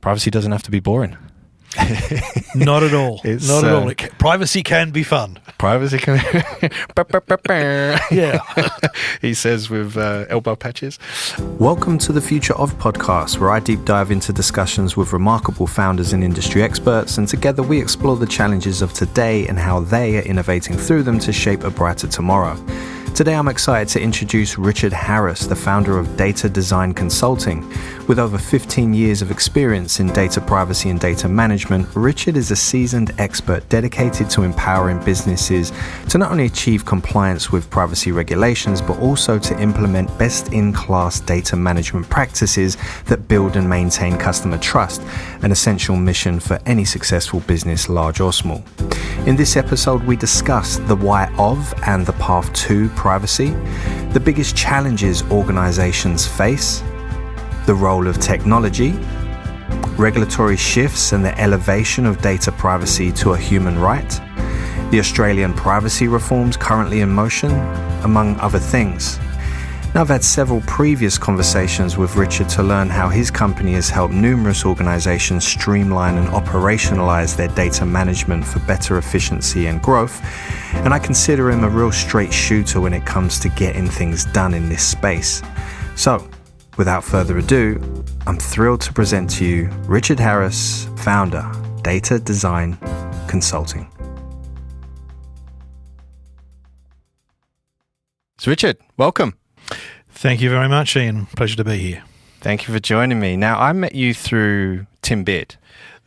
privacy doesn't have to be boring. Not at all. Not at all. Privacy can be fun. Privacy can Yeah. He says with elbow patches. Welcome to the Future of Podcast, where I deep dive into discussions with remarkable founders and industry experts, and together we explore the challenges of today and how they are innovating through them to shape a brighter tomorrow. Today I'm excited to introduce Richard Harris, the founder of Data Design Consulting. With over 15 years of experience in data privacy and data management, Richard is a seasoned expert dedicated to empowering businesses to not only achieve compliance with privacy regulations, but also to implement best-in-class data management practices that build and maintain customer trust, an essential mission for any successful business, large or small. In this episode, we discuss the why of and the path to privacy, the biggest challenges organizations face, the role of technology, regulatory shifts and the elevation of data privacy to a human right, the Australian privacy reforms currently in motion, among other things. Now, I've had several previous conversations with Richard to learn how his company has helped numerous organizations streamline and operationalize their data management for better efficiency and growth, and I consider him a real straight shooter when it comes to getting things done in this space. So, without further ado, I'm thrilled to present to you Richard Harris, founder, Data Design Consulting. So Richard, welcome. Thank you very much, Ian. Pleasure to be here. Thank you for joining me. Now, I met you through Tim Beard.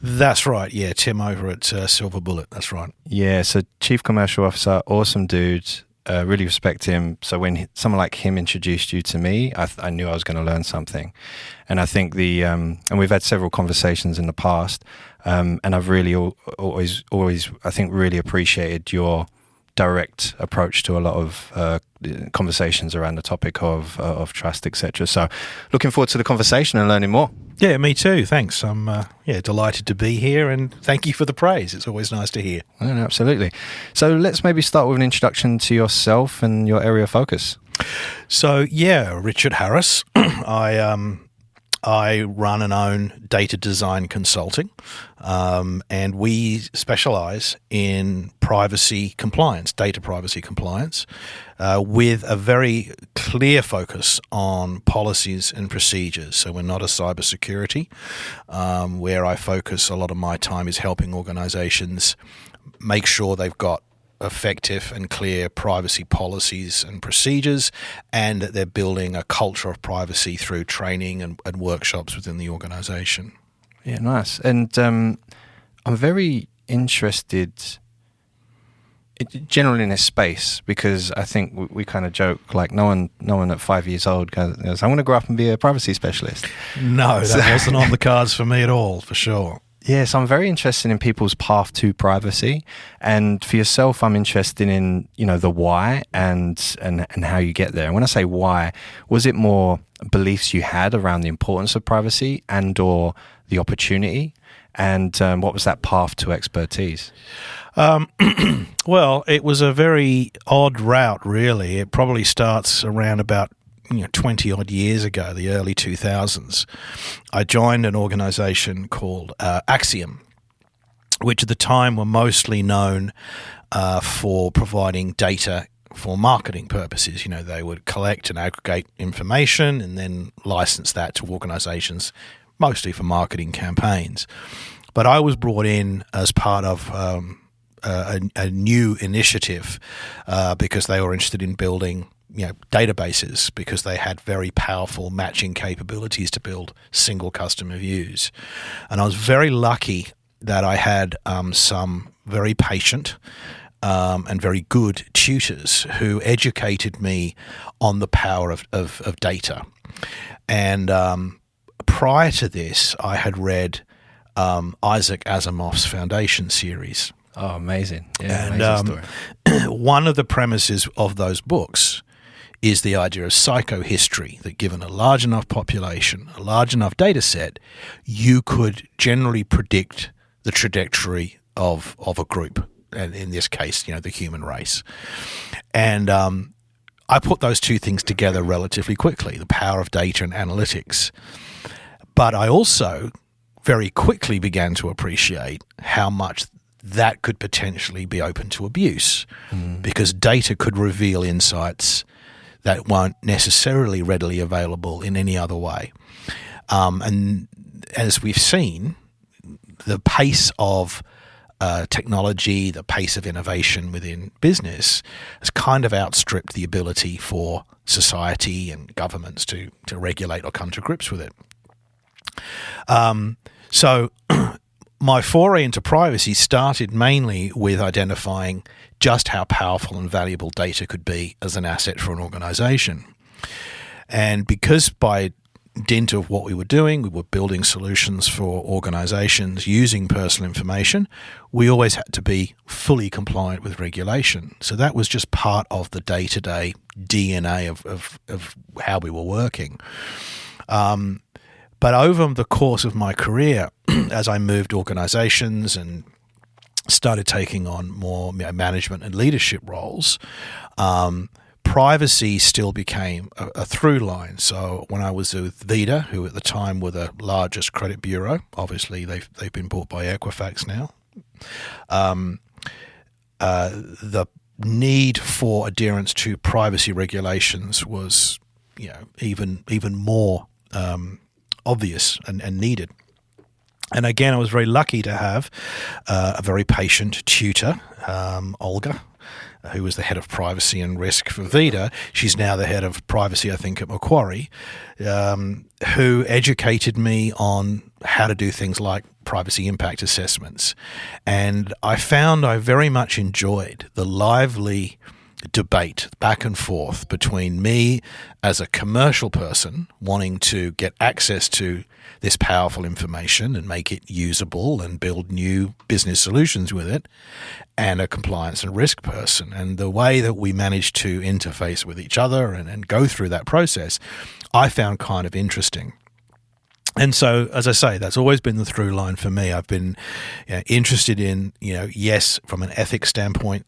That's right. Yeah, Tim over at Silver Bullet. That's right. Yeah, so Chief Commercial Officer, awesome dude. Really respect him. So when someone like him introduced you to me, I knew I was going to learn something. And I think and we've had several conversations in the past, and I've really always, I think, really appreciated your direct approach to a lot of conversations around the topic of trust, etc. So looking forward to the conversation and learning more. Yeah, me too. Thanks. I'm delighted to be here, and thank you for the praise. It's always nice to hear. No, absolutely. So let's maybe start with an introduction to yourself and your area of focus. So yeah, Richard Harris. I run and own Data Design Consulting, and we specialize in privacy compliance, data privacy compliance, with a very clear focus on policies and procedures. So we're not a cybersecurity, where I focus a lot of my time is helping organizations make sure they've got effective and clear privacy policies and procedures, and that they're building a culture of privacy through training and workshops within the organization. Yeah, nice. And I'm very interested generally in this space, because I think we kind of joke, like no one at 5 years old goes, I'm going to grow up and be a privacy specialist. No, that wasn't on the cards for me at all, for sure. Yeah, so I'm very interested in people's path to privacy, and for yourself, I'm interested in the why and how you get there. And when I say why, was it more beliefs you had around the importance of privacy and or the opportunity, and what was that path to expertise? Well, it was a very odd route, really. It probably starts around about 20 odd years ago, the early 2000s, I joined an organization called Axiom, which at the time were mostly known for providing data for marketing purposes. They would collect and aggregate information and then license that to organizations, mostly for marketing campaigns. But I was brought in as part of a new initiative because they were interested in building databases, because they had very powerful matching capabilities to build single customer views. And I was very lucky that I had some very patient and very good tutors who educated me on the power of data. And prior to this, I had read Isaac Asimov's Foundation series. Oh, amazing. Yeah, and amazing story. One of the premises of those books is the idea of psychohistory, that given a large enough population, a large enough data set, you could generally predict the trajectory of a group, and in this case, the human race. And I put those two things together relatively quickly, the power of data and analytics. But I also very quickly began to appreciate how much that could potentially be open to abuse, because data could reveal insights that weren't necessarily readily available in any other way. And as we've seen, the pace of technology, the pace of innovation within business has kind of outstripped the ability for society and governments to regulate or come to grips with it. So my foray into privacy started mainly with identifying just how powerful and valuable data could be as an asset for an organization. And because by dint of what we were doing, we were building solutions for organizations using personal information, we always had to be fully compliant with regulation. So that was just part of the day-to-day DNA of how we were working. But over the course of my career, as I moved organizations and started taking on more management and leadership roles, privacy still became a through line. So when I was with Vita, who at the time were the largest credit bureau, obviously they've been bought by Equifax now, the need for adherence to privacy regulations was, even more obvious and needed. And again, I was very lucky to have a very patient tutor, Olga, who was the head of privacy and risk for Vita. She's now the head of privacy, I think, at Macquarie, who educated me on how to do things like privacy impact assessments. And I found I very much enjoyed the lively debate back and forth between me as a commercial person wanting to get access to this powerful information and make it usable and build new business solutions with it, and a compliance and risk person. And the way that we managed to interface with each other and go through that process, I found kind of interesting. And so, as I say, that's always been the through line for me. I've been interested in, yes, from an ethics standpoint,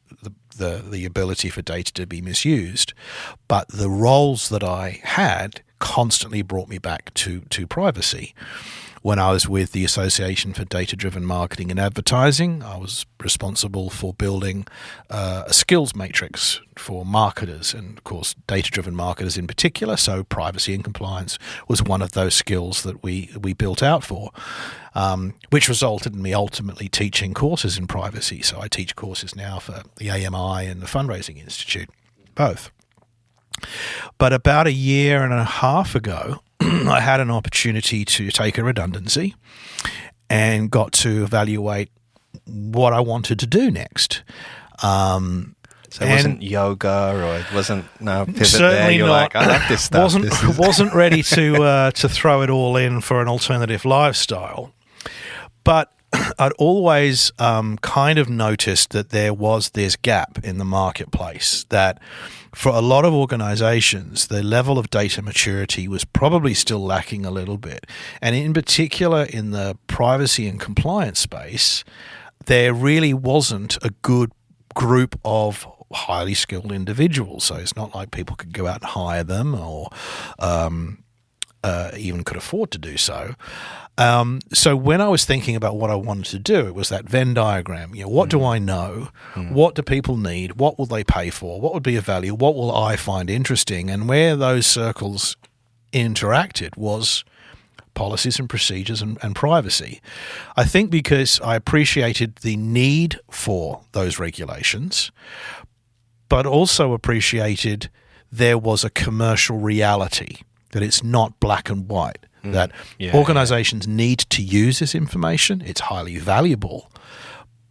the ability for data to be misused, but the roles that I had constantly brought me back to privacy. When I was with the Association for Data-Driven Marketing and Advertising, I was responsible for building a skills matrix for marketers, and of course data-driven marketers in particular, so privacy and compliance was one of those skills that we built out for, which resulted in me ultimately teaching courses in privacy. So I teach courses now for the AMI and the Fundraising Institute, both. But about a year and a half ago, I had an opportunity to take a redundancy and got to evaluate what I wanted to do next. So it wasn't yoga, or it wasn't pivot certainly there. You're not. Like, I love this stuff. Wasn't ready to throw it all in for an alternative lifestyle. But I'd always kind of noticed that there was this gap in the marketplace, that for a lot of organizations, the level of data maturity was probably still lacking a little bit. And in particular, in the privacy and compliance space, there really wasn't a good group of highly skilled individuals. So it's not like people could go out and hire them, or even could afford to do so. So when I was thinking about what I wanted to do, it was that Venn diagram. What do I know? What do people need? What will they pay for? What would be of value? What will I find interesting? And where those circles interacted was policies and procedures and privacy. I think because I appreciated the need for those regulations, but also appreciated there was a commercial reality, that it's not black and white. That organizations need to use this information. It's highly valuable,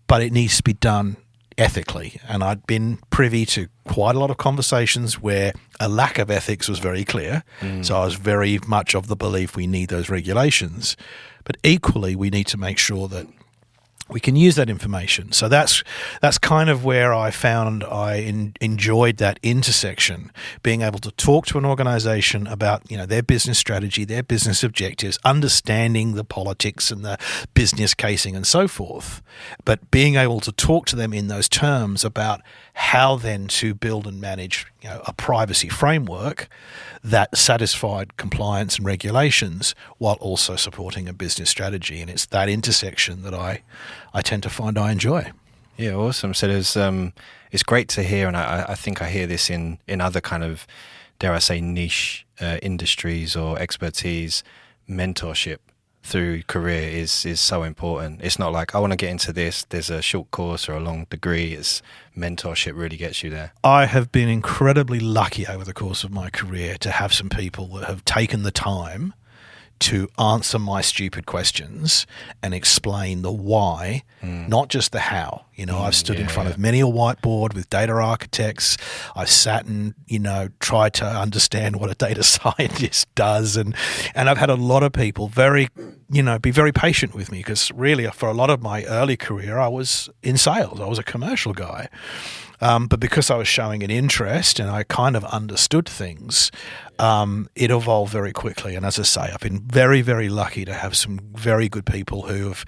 but it needs to be done ethically. And I'd been privy to quite a lot of conversations where a lack of ethics was very clear. So I was very much of the belief we need those regulations. But equally, we need to make sure that we can use that information. So that's kind of where I found I enjoyed that intersection, being able to talk to an organization about their business strategy, their business objectives, understanding the politics and the business casing and so forth, but being able to talk to them in those terms about how then to build and manage a privacy framework that satisfied compliance and regulations while also supporting a business strategy. And it's that intersection that I tend to find I enjoy. Yeah, awesome. So it's great to hear, and I think I hear this in other kind of, dare I say, niche industries or expertise. Mentorship through career is so important. It's not like, I want to get into this, there's a short course or a long degree. It's mentorship really gets you there. I have been incredibly lucky over the course of my career to have some people that have taken the time to answer my stupid questions and explain the why, not just the how. I've stood in front of many a whiteboard with data architects. I've sat and, tried to understand what a data scientist does. And I've had a lot of people be very patient with me, because really for a lot of my early career, I was in sales. I was a commercial guy. But because I was showing an interest and I kind of understood things, it evolved very quickly. And as I say, I've been very, very lucky to have some very good people who have,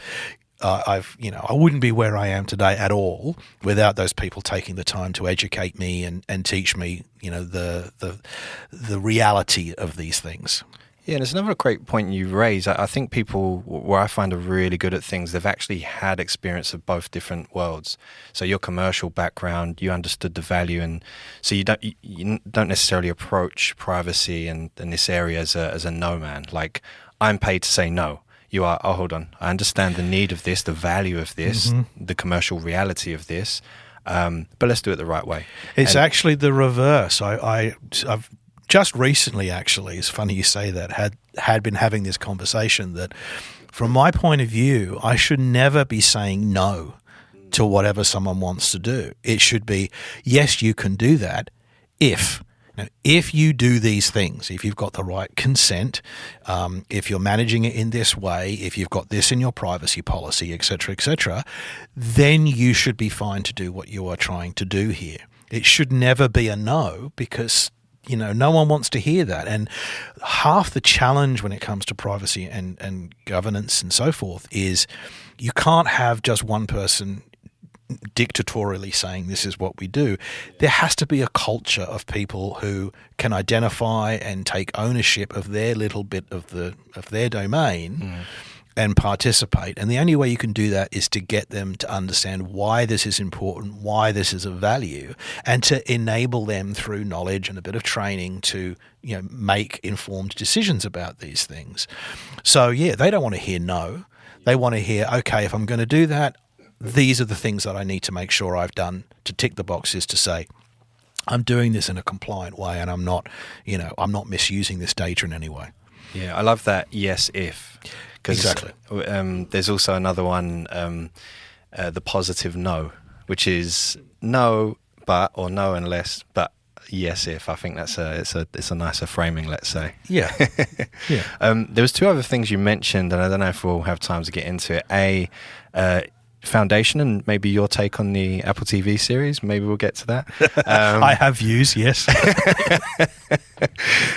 I wouldn't be where I am today at all without those people taking the time to educate me and teach me, the reality of these things. Yeah, and there's another great point you raise. I think people, where I find are really good at things, they've actually had experience of both different worlds. So your commercial background, you understood the value, and so you don't necessarily approach privacy and this area as a no man. Like, I'm paid to say no. You are, oh, hold on, I understand the need of this, the value of this, the commercial reality of this, but let's do it the right way. It's actually the reverse. I've just recently, actually, it's funny you say that, had been having this conversation that from my point of view, I should never be saying no to whatever someone wants to do. It should be, yes, you can do that if you do these things, if you've got the right consent, if you're managing it in this way, if you've got this in your privacy policy, et cetera, then you should be fine to do what you are trying to do here. It should never be a no, because no one wants to hear that. And half the challenge when it comes to privacy and governance and so forth is you can't have just one person dictatorially saying this is what we do. There has to be a culture of people who can identify and take ownership of their little bit of their domain and participate. And the only way you can do that is to get them to understand why this is important, why this is of value, and to enable them through knowledge and a bit of training to make informed decisions about these things. So yeah, they don't want to hear no. They want to hear, okay, if I'm going to do that, these are the things that I need to make sure I've done to tick the boxes to say, I'm doing this in a compliant way and I'm not misusing this data in any way. Yeah, I love that yes, if. Exactly. There's also another one, the positive no, which is no, but, or no unless, but yes, if. I think it's a nicer framing, let's say. Yeah. Yeah. There was two other things you mentioned, and I don't know if we'll have time to get into it. Foundation, and maybe your take on the Apple TV series. Maybe we'll get to that. I have views, yes.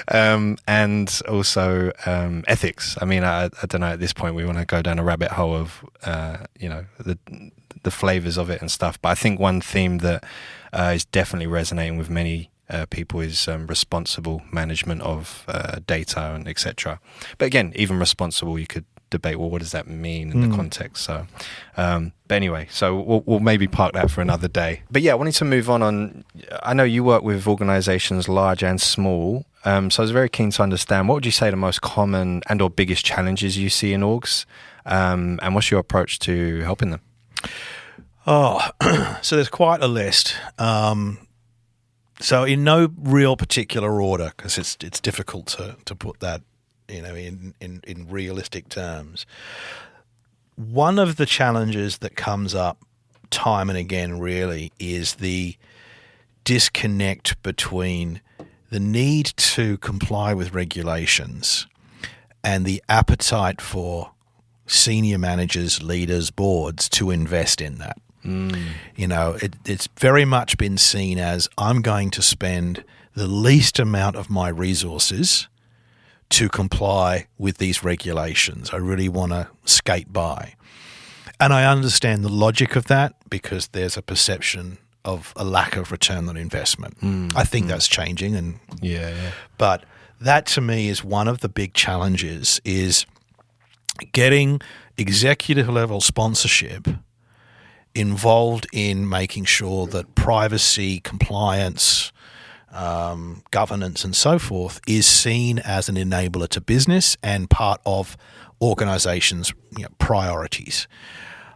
And also ethics. I mean, I don't know, at this point we want to go down a rabbit hole of the flavors of it and stuff, but I think one theme that is definitely resonating with many people is responsible management of data and etc. But again, even responsible, you could debate, well, what does that mean in the context? So but anyway, so we'll maybe park that for another day. But yeah, I wanted to move on. I know you work with organizations large and small, so I was very keen to understand, what would you say the most common and or biggest challenges you see in orgs, and what's your approach to helping them? So there's quite a list. So in no real particular order, because it's difficult to put that in realistic terms. One of the challenges that comes up time and again really is the disconnect between the need to comply with regulations and the appetite for senior managers, leaders, boards to invest in that. It's very much been seen as, I'm going to spend the least amount of my resources to comply with these regulations. I really want to skate by. And I understand the logic of that, because there's a perception of a lack of return on investment. I think that's changing, and but that to me is one of the big challenges, is getting executive level sponsorship involved in making sure that privacy, compliance, governance and so forth is seen as an enabler to business and part of organizations' priorities.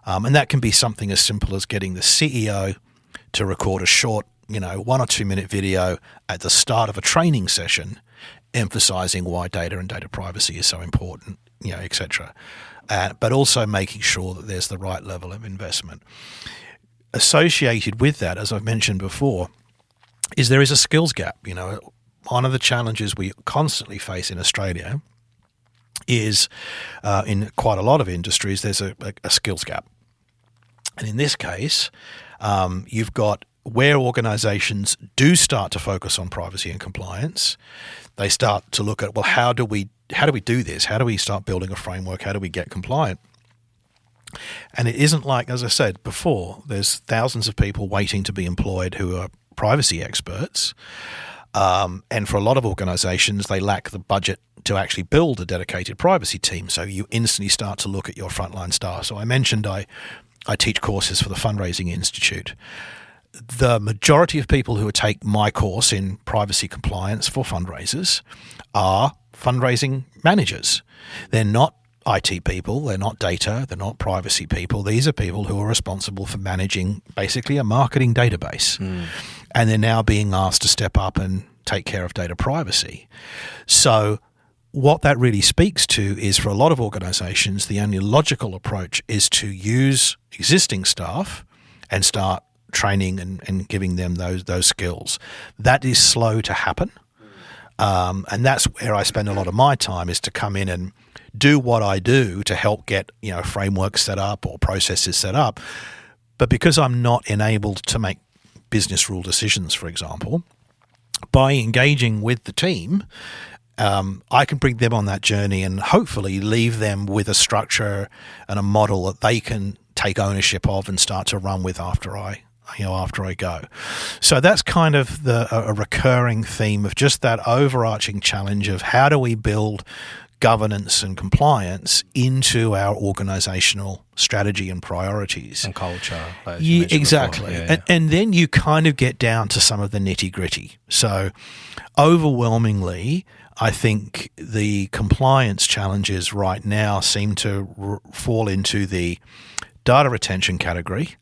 And that can be something as simple as getting the CEO to record a short, 1 or 2 minute video at the start of a training session emphasizing why data and data privacy is so important, etc. But also making sure that there's the right level of investment. Associated with that, as I've mentioned before, is there is a skills gap. One of the challenges we constantly face in Australia is in quite a lot of industries, there's a skills gap. And in this case, you've got where organizations do start to focus on privacy and compliance, they start to look at, well, how do we do this? How do we start building a framework? How do we get compliant? And it isn't like, as I said before, there's thousands of people waiting to be employed who are privacy experts. And for a lot of organizations, they lack the budget to actually build a dedicated privacy team. So you instantly start to look at your frontline staff. So I mentioned I teach courses for the Fundraising Institute. The majority of people who take my course in privacy compliance for fundraisers are fundraising managers. They're not IT people, they're not data, they're not privacy people. These are people who are responsible for managing basically a marketing database. And they're now being asked to step up and take care of data privacy. So what that really speaks to is, for a lot of organizations, the only logical approach is to use existing staff and start training and giving them those skills. That is slow to happen. And that's where I spend a lot of my time, is to come in and do what I do to help get frameworks set up or processes set up. But because I'm not enabled to make business rule decisions, for example, by engaging with the team, I can bring them on that journey and hopefully leave them with a structure and a model that they can take ownership of and start to run with after I go. So that's kind of a recurring theme of just that overarching challenge of how do we build governance and compliance into our organizational strategy and priorities. And culture. Exactly. And then you kind of get down to some of the nitty-gritty. So overwhelmingly, I think the compliance challenges right now seem to fall into the data retention category.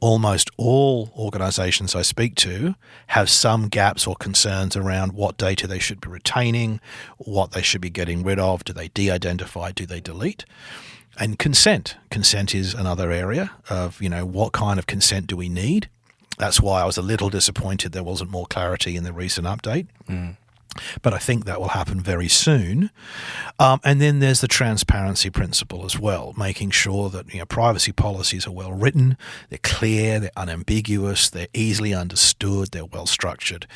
Almost all organizations I speak to have some gaps or concerns around what data they should be retaining, what they should be getting rid of. Do they de-identify? Do they delete? And consent. Consent is another area of, what kind of consent do we need? That's why I was a little disappointed there wasn't more clarity in the recent update. But I think that will happen very soon. And then there's the transparency principle as well, making sure that privacy policies are well written, they're clear, they're unambiguous, they're easily understood, they're well structured.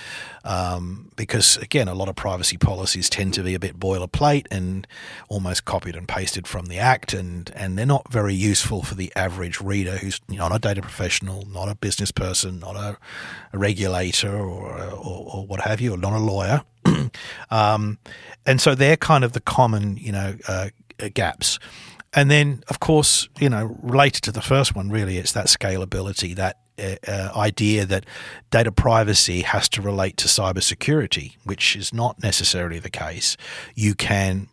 Because again, a lot of privacy policies tend to be a bit boilerplate and almost copied and pasted from the Act, and they're not very useful for the average reader who's not a data professional, not a business person, not a regulator or what have you, or not a lawyer. And so they're kind of the common, gaps. And then, of course, related to the first one, really, it's that scalability, that idea that data privacy has to relate to cybersecurity, which is not necessarily the case. You can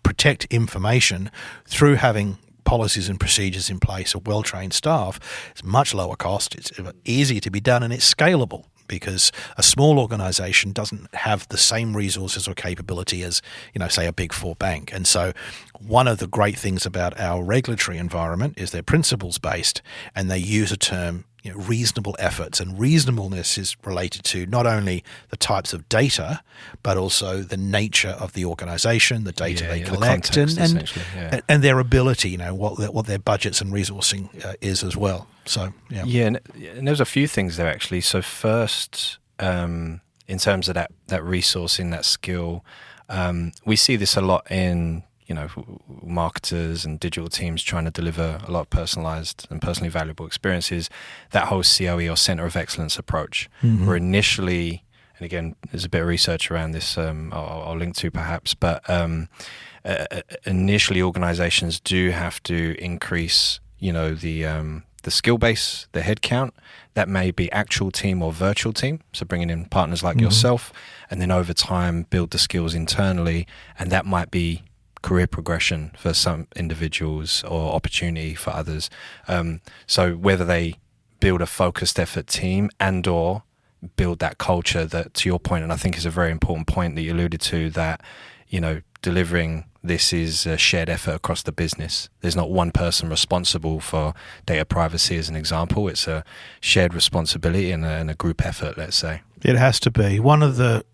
protect information through having policies and procedures in place, a well-trained staff. It's much lower cost, it's easier to be done, and it's scalable, because a small organization doesn't have the same resources or capability as, say, a big four bank. And so one of the great things about our regulatory environment is they're principles-based, and they use a term, reasonable efforts. And reasonableness is related to not only the types of data, but also the nature of the organization, the data they collect, the and their ability, what their budgets and resourcing is as well. So, and there's a few things there, actually. So first, in terms of that resourcing, that skill, we see this a lot in marketers and digital teams trying to deliver a lot of personalized and personally valuable experiences, that whole COE or center of excellence approach, where initially, and again, there's a bit of research around this I'll link to perhaps, but initially organizations do have to increase, the skill base, the headcount. That may be actual team or virtual team, so bringing in partners like yourself, and then over time build the skills internally, and that might be career progression for some individuals or opportunity for others. So whether they build a focused effort team and or build that culture that, to your point, and I think is a very important point that you alluded to, that, delivering this is a shared effort across the business. There's not one person responsible for data privacy as an example. It's a shared responsibility and a group effort, let's say. It has to be. One of the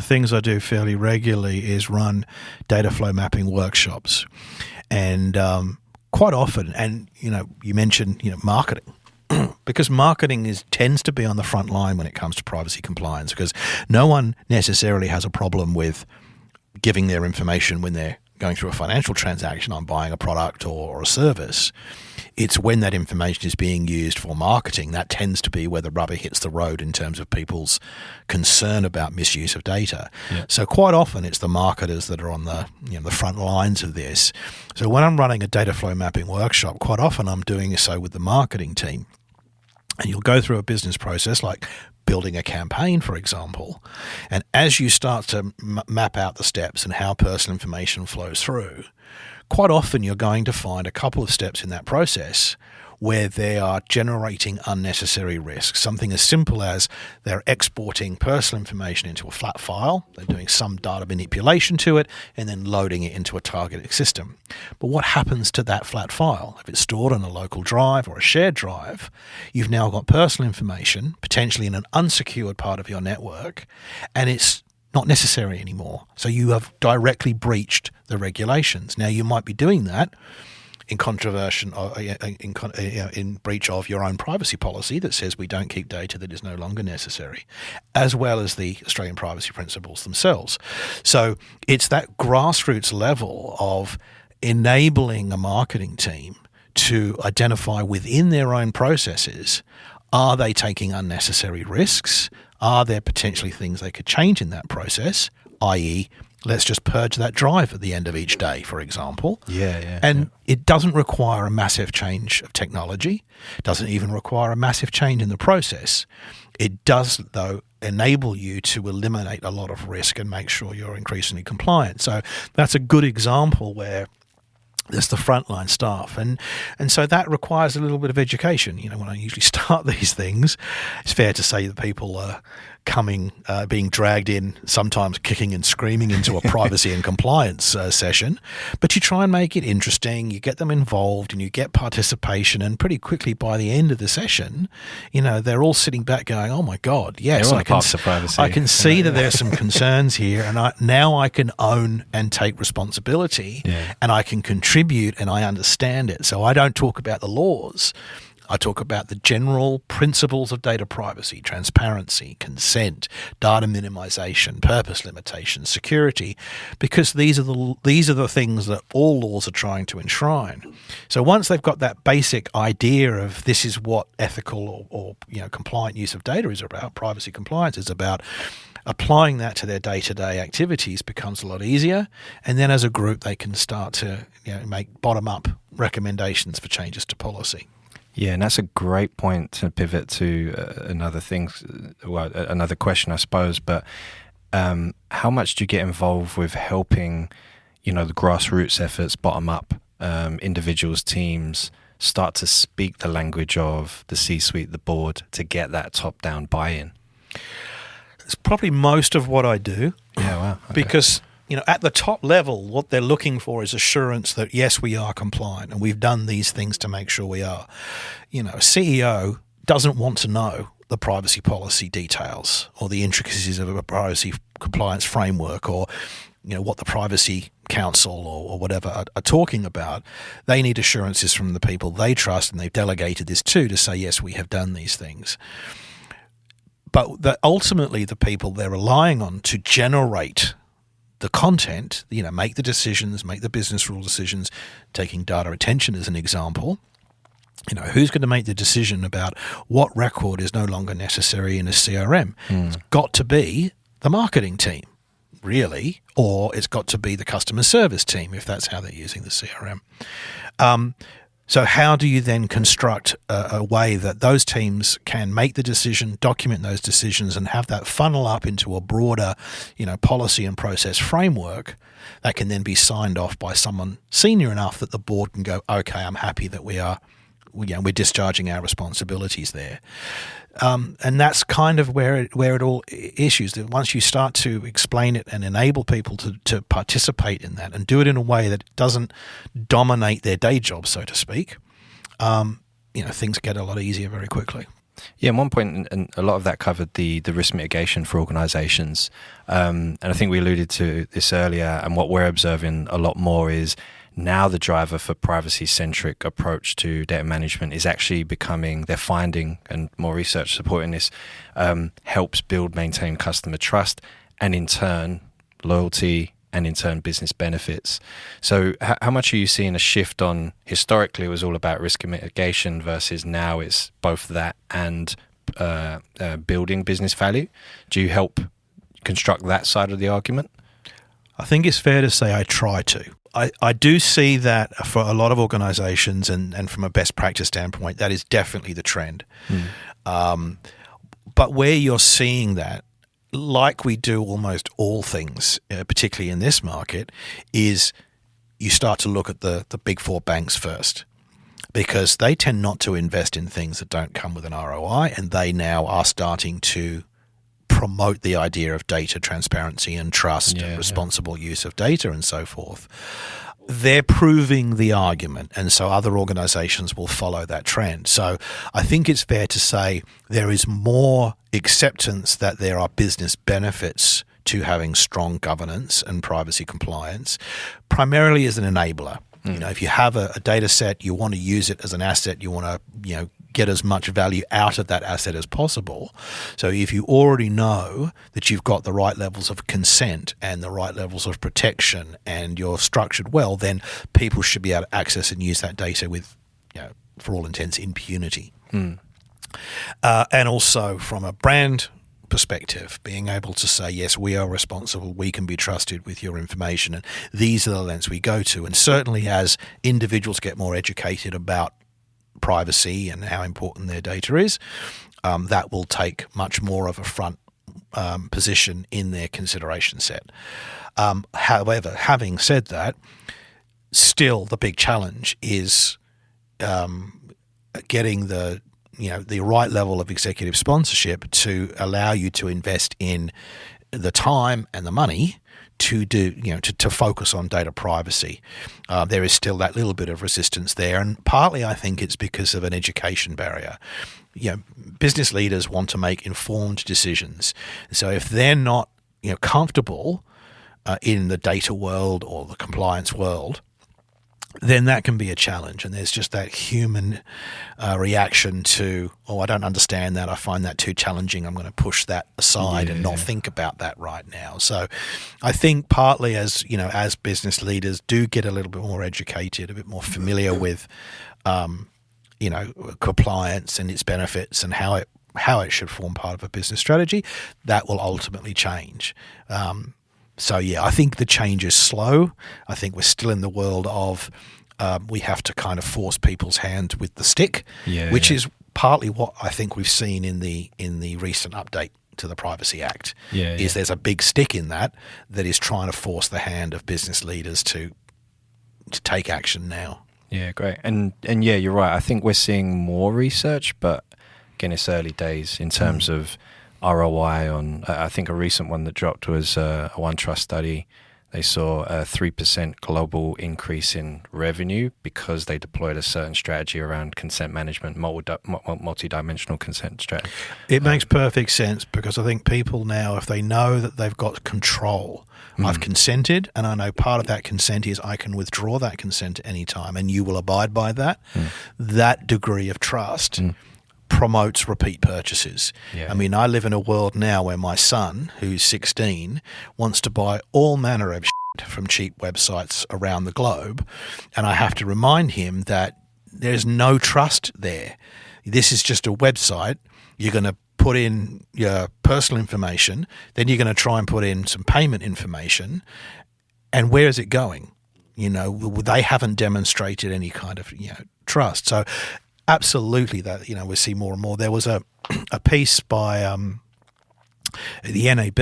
things I do fairly regularly is run data flow mapping workshops, and quite often. And you mentioned marketing, because marketing tends to be on the front line when it comes to privacy compliance, because no one necessarily has a problem with giving their information when they're going through a financial transaction on buying a product or a service. It's when that information is being used for marketing that tends to be where the rubber hits the road in terms of people's concern about misuse of data. Yeah. So quite often it's the marketers that are on the the front lines of this. So when I'm running a data flow mapping workshop, quite often I'm doing so with the marketing team. And you'll go through a business process like building a campaign, for example. And as you start to map out the steps and how personal information flows through, quite often you're going to find a couple of steps in that process where they are generating unnecessary risks. Something as simple as they're exporting personal information into a flat file, they're doing some data manipulation to it, and then loading it into a targeted system. But what happens to that flat file? If it's stored on a local drive or a shared drive, you've now got personal information, potentially in an unsecured part of your network, and it's not necessary anymore. So you have directly breached the regulations. Now, you might be doing that in in breach of your own privacy policy that says we don't keep data that is no longer necessary, as well as the Australian privacy principles themselves. So it's that grassroots level of enabling a marketing team to identify within their own processes, are they taking unnecessary risks? Are there potentially things they could change in that process, i.e., let's just purge that drive at the end of each day, for example. And it doesn't require a massive change of technology. It doesn't even require a massive change in the process. It does, though, enable you to eliminate a lot of risk and make sure you're increasingly compliant. So that's a good example where there's the frontline staff. And so that requires a little bit of education. When I usually start these things, it's fair to say that people are being dragged in, sometimes kicking and screaming into a privacy and compliance session. But you try and make it interesting, you get them involved and you get participation, and pretty quickly by the end of the session, they're all sitting back going, oh my God, yes, I can see that there's some concerns here, and now I can own and take responsibility, and I can contribute and I understand it. So I don't talk about the laws. I talk about the general principles of data privacy, transparency, consent, data minimization, purpose limitation, security, because these are the things that all laws are trying to enshrine. So once they've got that basic idea of this is what ethical or compliant use of data is about, privacy compliance is about, applying that to their day-to-day activities becomes a lot easier. And then as a group, they can start to make bottom-up recommendations for changes to policy. Yeah, and that's a great point to pivot to another question, I suppose. But how much do you get involved with helping, the grassroots efforts, bottom up, individuals, teams start to speak the language of the C-suite, the board, to get that top-down buy-in? It's probably most of what I do. Yeah, wow. Okay. Because at the top level, what they're looking for is assurance that, yes, we are compliant and we've done these things to make sure we are. A CEO doesn't want to know the privacy policy details or the intricacies of a privacy compliance framework or, what the Privacy Council or whatever are talking about. They need assurances from the people they trust, and they've delegated this to say, yes, we have done these things. But ultimately, the people they're relying on to generate the content, make the decisions, make the business rule decisions, taking data retention as an example. Who's going to make the decision about what record is no longer necessary in a CRM? It's got to be the marketing team, really, or it's got to be the customer service team if that's how they're using the CRM. So how do you then construct a way that those teams can make the decision, document those decisions, and have that funnel up into a broader, policy and process framework that can then be signed off by someone senior enough that the board can go, okay, I'm happy that we're discharging our responsibilities there. And that's kind of where it all issues. That once you start to explain it and enable people to participate in that and do it in a way that doesn't dominate their day job, so to speak, things get a lot easier very quickly. Yeah, at one point, and a lot of that covered the risk mitigation for organizations. And I think we alluded to this earlier, and what we're observing a lot more is now the driver for privacy-centric approach to data management is actually becoming, they're finding, and more research supporting this, helps build, maintain customer trust, and in turn, loyalty, and in turn, business benefits. So how much are you seeing a shift on, historically it was all about risk mitigation versus now it's both that and building business value? Do you help construct that side of the argument? I think it's fair to say I try to. I do see that for a lot of organizations and from a best practice standpoint, that is definitely the trend. But where you're seeing that, like we do almost all things, particularly in this market, is you start to look at the big four banks first, because they tend not to invest in things that don't come with an ROI, and they now are starting to promote the idea of data transparency and trust and responsible use of data and so forth. They're proving the argument, and so other organizations will follow that trend. So I think it's fair to say there is more acceptance that there are business benefits to having strong governance and privacy compliance, primarily as an enabler. If you have a data set, you want to use it as an asset, you want to, get as much value out of that asset as possible. So if you already know that you've got the right levels of consent and the right levels of protection and you're structured well, then people should be able to access and use that data with, for all intents, impunity. And also from a brand perspective, being able to say, yes, we are responsible, we can be trusted with your information, and these are the lengths we go to. And certainly as individuals get more educated about privacy and how important their data is, that will take much more of a front position in their consideration set. However, having said that, still the big challenge is getting the right level of executive sponsorship to allow you to invest in the time and the money to do, to focus on data privacy. There is still that little bit of resistance there, and partly I think it's because of an education barrier. Business leaders want to make informed decisions, so if they're not, comfortable in the data world or the compliance world, then that can be a challenge. And there's just that human reaction to, I don't understand that. I find that too challenging. I'm going to push that aside and not think about that right now. So I think partly as business leaders do get a little bit more educated, a bit more familiar with, compliance and its benefits and how it should form part of a business strategy, that will ultimately change. So, I think the change is slow. I think we're still in the world of we have to kind of force people's hand with the stick, which is partly what I think we've seen in the recent update to the Privacy Act. There's a big stick in that is trying to force the hand of business leaders to take action now. Yeah, great. And you're right. I think we're seeing more research, but again, it's early days in terms of ROI on, I think a recent one that dropped was a OneTrust study. They saw a 3% global increase in revenue because they deployed a certain strategy around consent management, multi-dimensional consent strategy. It makes perfect sense, because I think people now, if they know that they've got control, I've consented, and I know part of that consent is I can withdraw that consent at any time, and you will abide by that. That degree of trust promotes repeat purchases. Yeah. I mean, I live in a world now where my son, who's 16, wants to buy all manner of shit from cheap websites around the globe, and I have to remind him that there's no trust there. This is just a website. You're going to put in your personal information, then you're going to try and put in some payment information, and where is it going? They haven't demonstrated any kind of trust. So absolutely that we see more and more. There was a piece by the NAB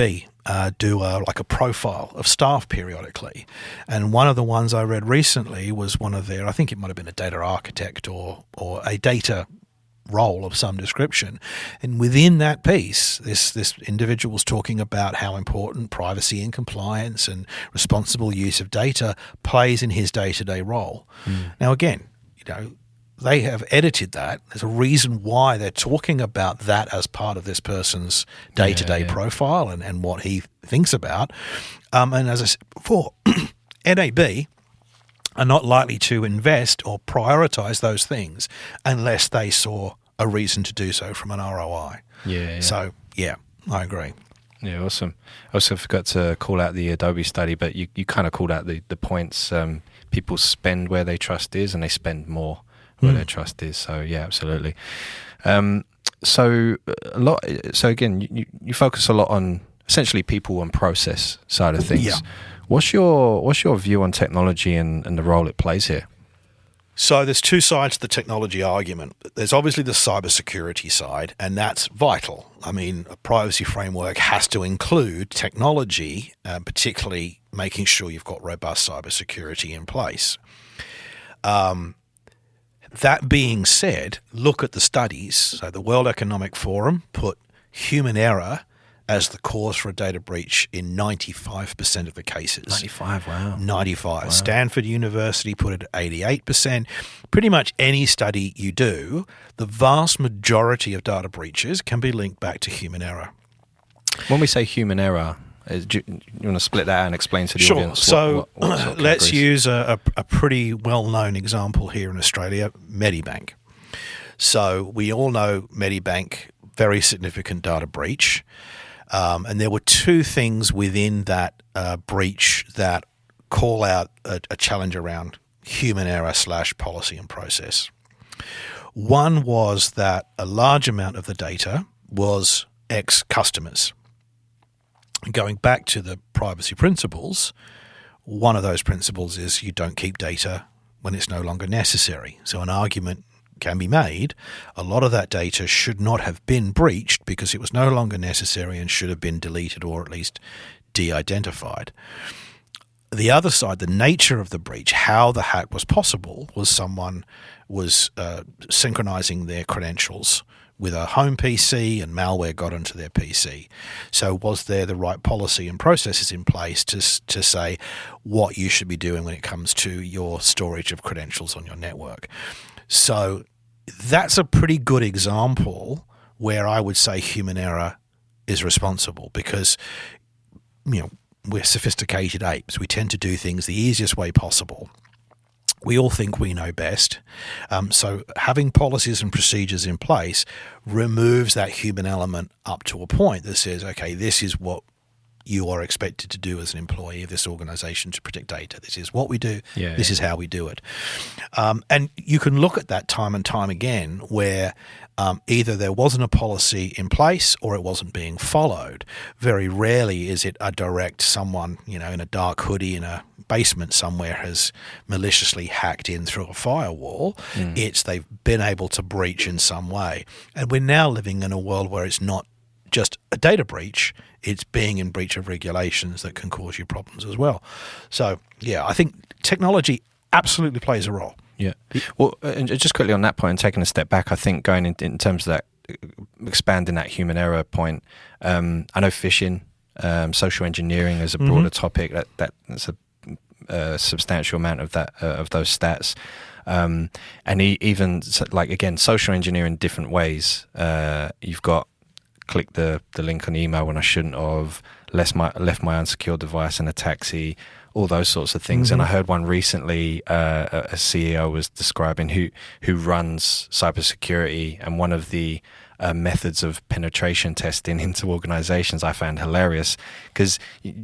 do like a profile of staff periodically, and one of the ones I read recently was one of their, I think it might have been a data architect or a data role of some description, and within that piece this individual was talking about how important privacy and compliance and responsible use of data plays in his day-to-day role. Now again, they have edited that. There's a reason why they're talking about that as part of this person's day-to-day profile and what he thinks about. And as I said before, NAB are not likely to invest or prioritize those things unless they saw a reason to do so from an ROI. Yeah. So, yeah, I agree. Yeah, awesome. I also forgot to call out the Adobe study, but you kind of called out the points. People spend where their trust is, and they spend more where their trust is. So, yeah, absolutely. So again, you focus a lot on essentially people and process side of things. Yeah. What's your view on technology and the role it plays here? So there's two sides to the technology argument. There's obviously the cybersecurity side, and that's vital. I mean, a privacy framework has to include technology, particularly making sure you've got robust cybersecurity in place. That being said, look at the studies. So the World Economic Forum put human error as the cause for a data breach in 95% of the cases. 95, wow. 95. Wow. Stanford University put it at 88%. Pretty much any study you do, the vast majority of data breaches can be linked back to human error. When we say human error, do you want to split that out and explain to the audience? Sure. So what sort of let's categories? use a pretty well-known example here in Australia, Medibank. So we all know Medibank, very significant data breach. And there were two things within that breach that call out a challenge around human error / policy and process. One was that a large amount of the data was ex-customers. Going back to the privacy principles, one of those principles is you don't keep data when it's no longer necessary. So an argument can be made, a lot of that data should not have been breached because it was no longer necessary and should have been deleted or at least de-identified. The other side, the nature of the breach, how the hack was possible, was someone was synchronizing their credentials with a home PC and malware got into their PC. So was there the right policy and processes in place to say what you should be doing when it comes to your storage of credentials on your network? So that's a pretty good example where I would say human error is responsible because, we're sophisticated apes. We tend to do things the easiest way possible. We all think we know best. So having policies and procedures in place removes that human element up to a point that says, okay, this is what you are expected to do as an employee of this organization to protect data. This is what we do. This is how we do it. And you can look at that time and time again where either there wasn't a policy in place or it wasn't being followed. Very rarely is it a direct someone, in a dark hoodie in a basement somewhere has maliciously hacked in through a firewall. It's they've been able to breach in some way. And we're now living in a world where it's not just a data breach, it's being in breach of regulations that can cause you problems as well. So, yeah, I think technology absolutely plays a role. Yeah. Well, and just quickly on that point and taking a step back, I think going in terms of that, expanding that human error point, I know phishing, social engineering is a broader topic. That's a substantial amount of that of those stats. And even like, again, social engineering different ways. You've got click the link on the email when I shouldn't have, left my unsecured device in a taxi, all those sorts of things. And I heard one recently, a CEO was describing who runs cybersecurity, and one of the methods of penetration testing into organizations I found hilarious, because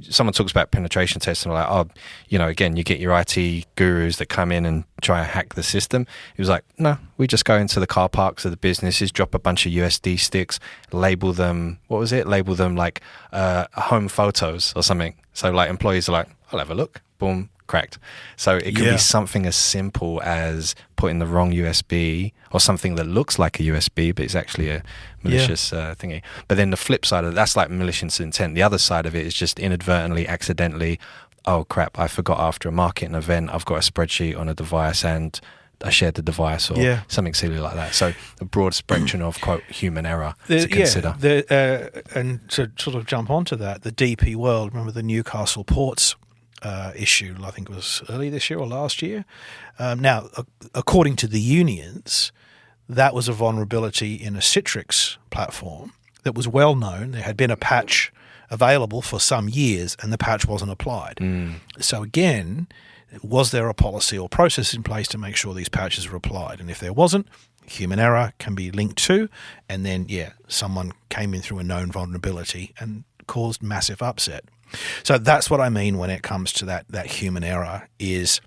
someone talks about penetration testing, like, oh, again, you get your IT gurus that come in and try and hack the system. He was like, no, we just go into the car parks of the businesses, drop a bunch of USD sticks, label them like home photos or something. So like employees are like, I'll have a look, boom, cracked. So it could be something as simple as putting the wrong USB, or something that looks like a USB but it's actually a malicious thingy. But then the flip side of that's like malicious intent. The other side of it is just inadvertently, accidentally, oh crap, I forgot after a marketing event I've got a spreadsheet on a device and I shared the device, or something silly like that. So a broad spectrum of, quote, human error to consider. And to sort of jump onto that, the DP world, remember the Newcastle ports issue, I think it was early this year or last year. Now, according to the unions, that was a vulnerability in a Citrix platform that was well known. There had been a patch available for some years and the patch wasn't applied. So again, was there a policy or process in place to make sure these patches were applied? And if there wasn't, human error can be linked to, and then, someone came in through a known vulnerability and caused massive upset. So that's what I mean when it comes to that human error is,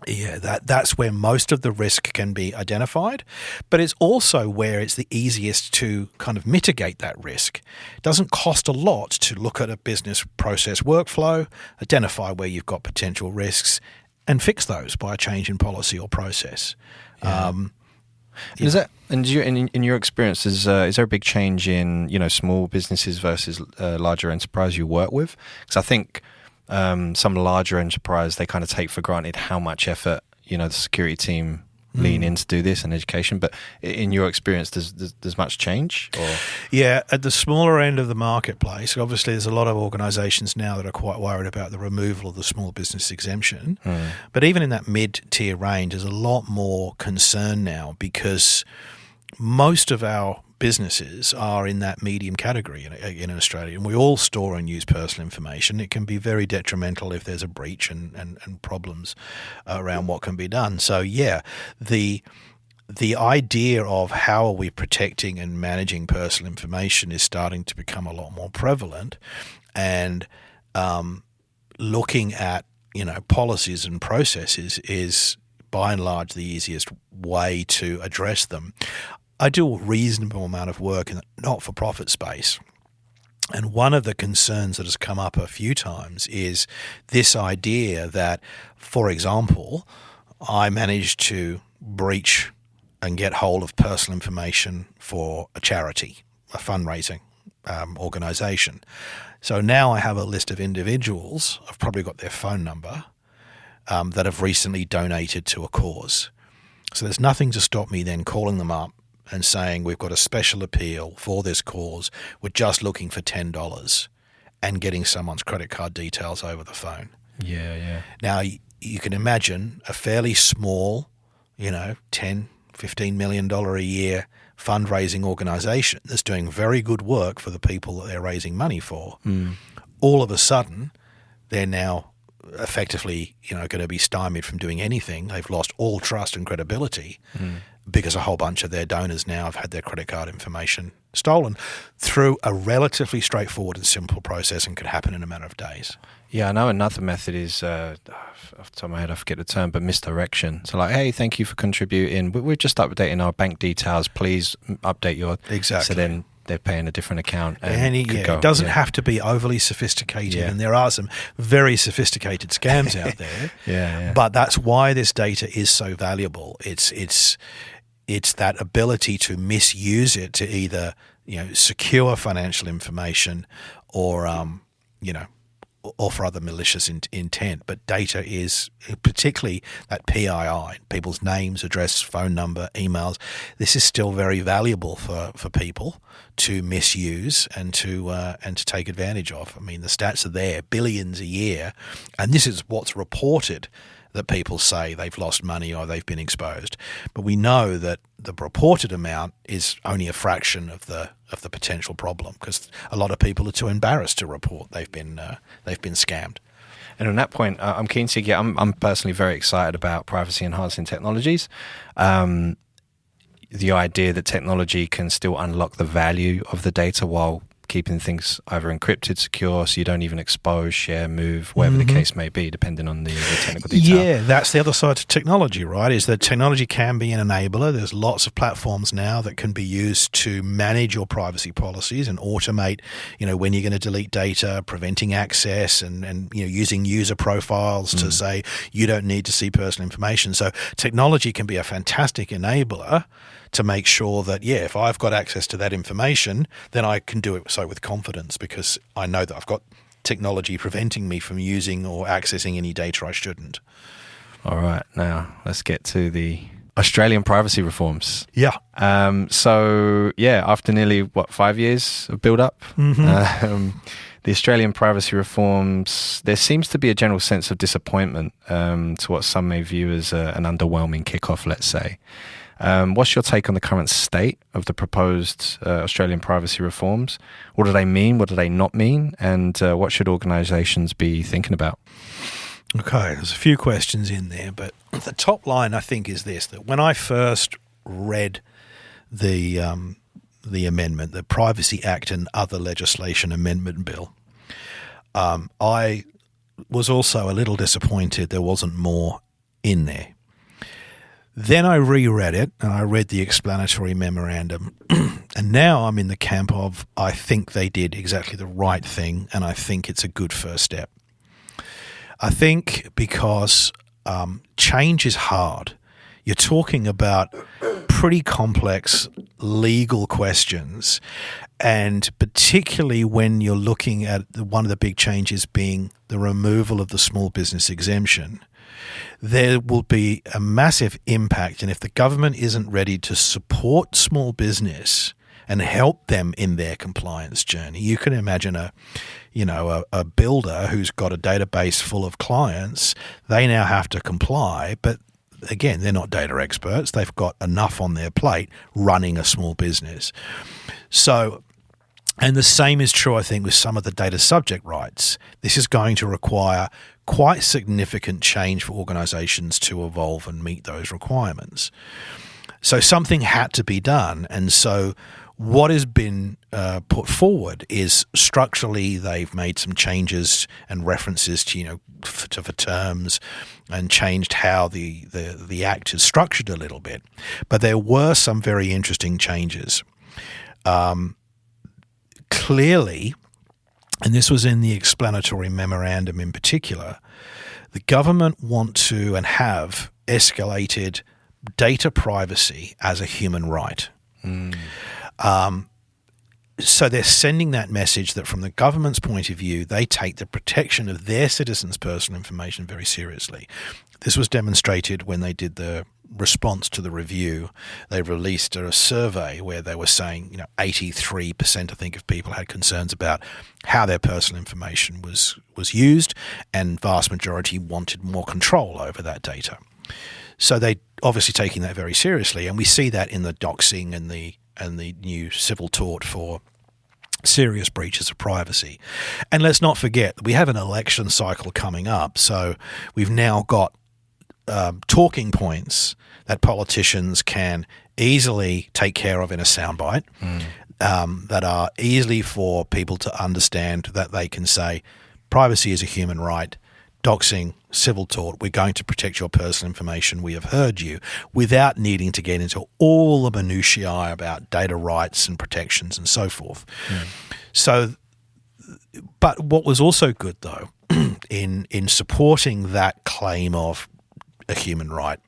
that's where most of the risk can be identified, but it's also where it's the easiest to kind of mitigate that risk. It doesn't cost a lot to look at a business process workflow, identify where you've got potential risks, and fix those by a change in policy or process. Is that, and in your experience, is there a big change in small businesses versus larger enterprise you work with? Because I think some larger enterprise, they kind of take for granted how much effort the security team lean in to do this and education. But in your experience, does much change? Or? Yeah, at the smaller end of the marketplace, obviously there's a lot of organisations now that are quite worried about the removal of the small business exemption. But even in that mid-tier range, there's a lot more concern now, because most of our businesses are in that medium category in Australia, and we all store and use personal information. It can be very detrimental if there's a breach and problems around what can be done. So the idea of how are we protecting and managing personal information is starting to become a lot more prevalent, and looking at policies and processes is by and large the easiest way to address them. I do a reasonable amount of work in the not-for-profit space, and one of the concerns that has come up a few times is this idea that, for example, I managed to breach and get hold of personal information for a charity, a fundraising organisation. So now I have a list of individuals, I've probably got their phone number, that have recently donated to a cause. So there's nothing to stop me then calling them up and saying, we've got a special appeal for this cause, we're just looking for $10, and getting someone's credit card details over the phone. Now, you can imagine a fairly small, $10, $15 million a year fundraising organisation that's doing very good work for the people that they're raising money for. All of a sudden, they're now effectively, going to be stymied from doing anything. They've lost all trust and credibility because a whole bunch of their donors now have had their credit card information stolen through a relatively straightforward and simple process, and could happen in a matter of days. Yeah, I know another method is, off the top of my head, I forget the term, but misdirection. So like, hey, thank you for contributing. We're just updating our bank details. Please update your... Exactly. So then they're paying a different account. It doesn't have to be overly sophisticated, and there are some very sophisticated scams out there. But that's why this data is so valuable. It's that ability to misuse it to either secure financial information or or for other malicious intent. But data is, particularly that PII, people's names, address, phone number, emails, this is still very valuable for people to misuse and to take advantage of. I mean, the stats are there, billions a year, and this is what's reported that people say they've lost money or they've been exposed. But we know that the reported amount is only a fraction of the potential problem, because a lot of people are too embarrassed to report they've been scammed. And on that point, I'm keen to get. I'm personally very excited about privacy enhancing technologies. The idea that technology can still unlock the value of the data while keeping things either encrypted, secure, so you don't even expose, share, move, whatever the case may be, depending on the technical detail. Yeah, that's the other side to technology, right? Is that technology can be an enabler. There's lots of platforms now that can be used to manage your privacy policies and automate, when you're going to delete data, preventing access, and using user profiles to say you don't need to see personal information. So technology can be a fantastic enabler to make sure that, if I've got access to that information, then I can do it so with confidence because I know that I've got technology preventing me from using or accessing any data I shouldn't. All right, now let's get to the Australian privacy reforms. Yeah. After nearly, 5 years of build-up, the Australian privacy reforms, there seems to be a general sense of disappointment to what some may view as an underwhelming kickoff, let's say. What's your take on the current state of the proposed Australian privacy reforms? What do they mean? What do they not mean? And what should organisations be thinking about? Okay, there's a few questions in there, but the top line I think is this, that when I first read the amendment, the Privacy Act and Other Legislation Amendment Bill, I was also a little disappointed there wasn't more in there. Then I reread it and I read the explanatory memorandum and now I'm in the camp of I think they did exactly the right thing and I think it's a good first step. I think because change is hard. You're talking about pretty complex legal questions, and particularly when you're looking at one of the big changes being the removal of the small business exemption, there will be a massive impact. And if the government isn't ready to support small business and help them in their compliance journey, you can imagine a builder who's got a database full of clients. They now have to comply, but again, they're not data experts. They've got enough on their plate running a small business. So, and the same is true, I think, with some of the data subject rights. This is going to require quite significant change for organisations to evolve and meet those requirements. So something had to be done. And so what has been put forward is structurally they've made some changes and references to, for terms and changed how the Act is structured a little bit. But there were some very interesting changes. Clearly, and this was in the explanatory memorandum in particular, the government want to and have escalated data privacy as a human right. So they're sending that message that from the government's point of view, they take the protection of their citizens' personal information very seriously. This was demonstrated when they did the response to the review. They released a survey where they were saying, 83% I think of people had concerns about how their personal information was used, and vast majority wanted more control over that data. So they obviously taking that very seriously, and we see that in the doxing and the new civil tort for serious breaches of privacy. And let's not forget, we have an election cycle coming up, so we've now got talking points that politicians can easily take care of in a soundbite, that are easily for people to understand, that they can say privacy is a human right, doxing, civil tort, we're going to protect your personal information, we have heard you, without needing to get into all the minutiae about data rights and protections and so forth. So, but what was also good though, in supporting that claim of a human right,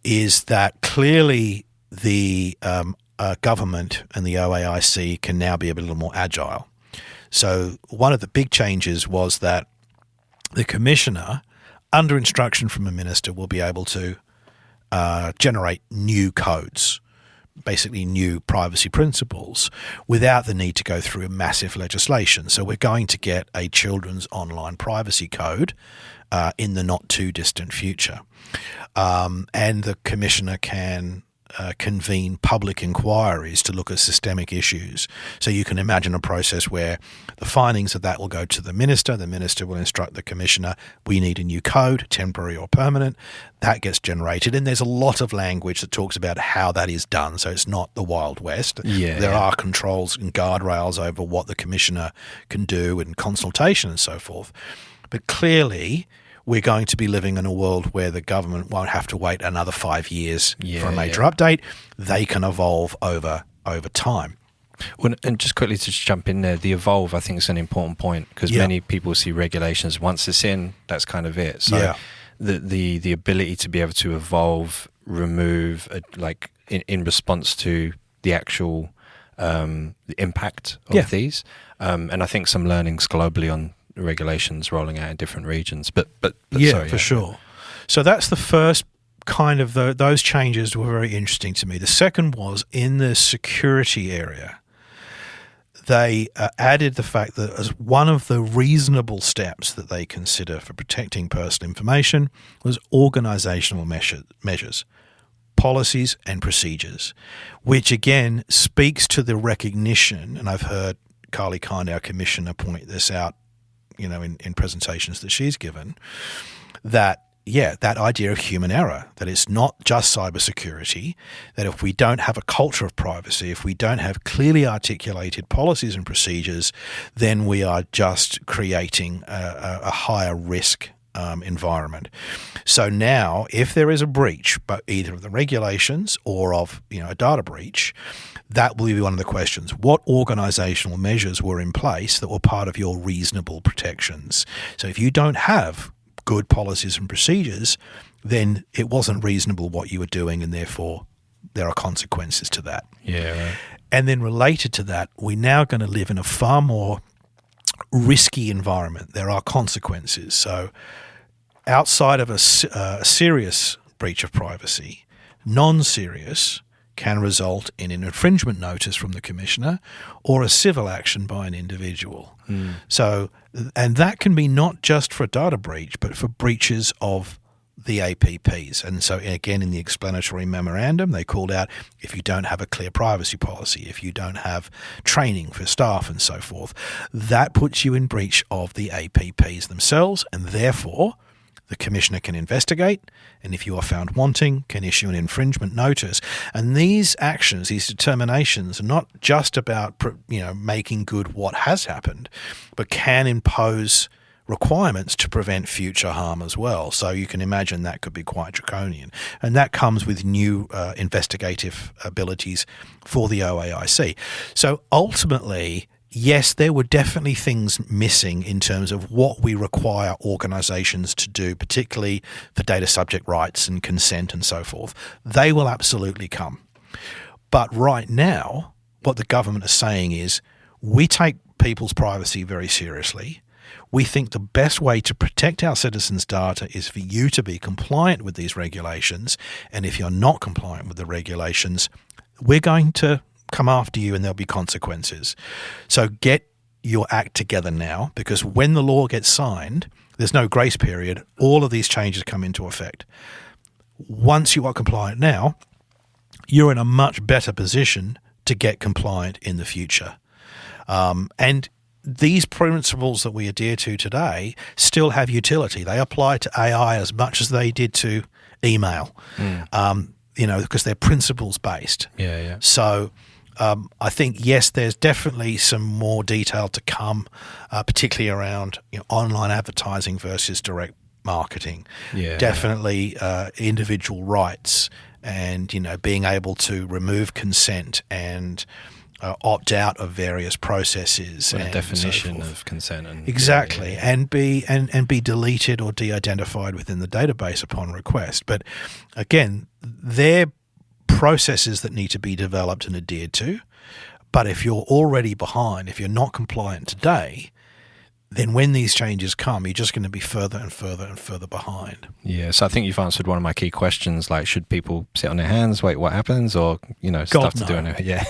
is that clearly the government and the OAIC can now be a little more agile. So one of the big changes was that the commissioner, under instruction from a minister, will be able to generate new codes, basically new privacy principles, without the need to go through massive legislation. So we're going to get a children's online privacy code in the not too distant future. And the commissioner can convene public inquiries to look at systemic issues. So you can imagine a process where the findings of that will go to the minister will instruct the commissioner, we need a new code, temporary or permanent. That gets generated, and there's a lot of language that talks about how that is done, so it's not the Wild West. There are controls and guardrails over what the commissioner can do and consultation and so forth. But clearly, we're going to be living in a world where the government won't have to wait another 5 years for a major update. They can evolve over time. Well, and just quickly to jump in there, the evolve, I think, is an important point, because many people see regulations, once it's in, that's kind of it. So the ability to be able to evolve, remove, in response to the actual the impact of these, and I think some learnings globally on regulations rolling out in different regions, but for sure. So that's the first kind of those changes were very interesting to me. The second was in the security area. They added the fact that as one of the reasonable steps that they consider for protecting personal information was organisational measures, policies and procedures, which again speaks to the recognition, and I've heard Carly Kind, our commissioner, point this out in presentations that she's given, that idea of human error, that it's not just cybersecurity, that if we don't have a culture of privacy, if we don't have clearly articulated policies and procedures, then we are just creating a higher risk environment. So now, if there is a breach, but either of the regulations or of a data breach, that will be one of the questions. What organisational measures were in place that were part of your reasonable protections? So if you don't have good policies and procedures, then it wasn't reasonable what you were doing, and therefore there are consequences to that. Yeah. Right. And then related to that, we're now going to live in a far more risky environment. There are consequences. So outside of a serious breach of privacy, non-serious can result in an infringement notice from the commissioner or a civil action by an individual. So, and that can be not just for a data breach, but for breaches of the APPs. And so again, in the explanatory memorandum, they called out if you don't have a clear privacy policy, if you don't have training for staff and so forth, that puts you in breach of the APPs themselves, and therefore the commissioner can investigate, and if you are found wanting, can issue an infringement notice. And these actions, these determinations, are not just about making good what has happened, but can impose requirements to prevent future harm as well. So you can imagine that could be quite draconian. And that comes with new investigative abilities for the OAIC. So ultimately, yes, there were definitely things missing in terms of what we require organisations to do, particularly for data subject rights and consent and so forth. They will absolutely come. But right now, what the government is saying is we take people's privacy very seriously. We think the best way to protect our citizens' data is for you to be compliant with these regulations. And if you're not compliant with the regulations, we're going to come after you and there'll be consequences. So get your act together now, because when the law gets signed, there's no grace period. All of these changes come into effect. Once you are compliant now, you're in a much better position to get compliant in the future. And these principles that we adhere to today still have utility. They apply to AI as much as they did to email, because they're principles based. Yeah. So I think, yes, there's definitely some more detail to come, particularly around online advertising versus direct marketing. Yeah, definitely individual rights and, being able to remove consent and opt out of various processes. And definition of consent. And exactly. And be deleted or de-identified within the database upon request. But again, they're processes that need to be developed and adhered to. But if you're already behind, if you're not compliant today, then when these changes come, you're just going to be further and further and further behind. Yeah, so I think you've answered one of my key questions, like should people sit on their hands, wait what happens, or, stuff to do in it? Yeah.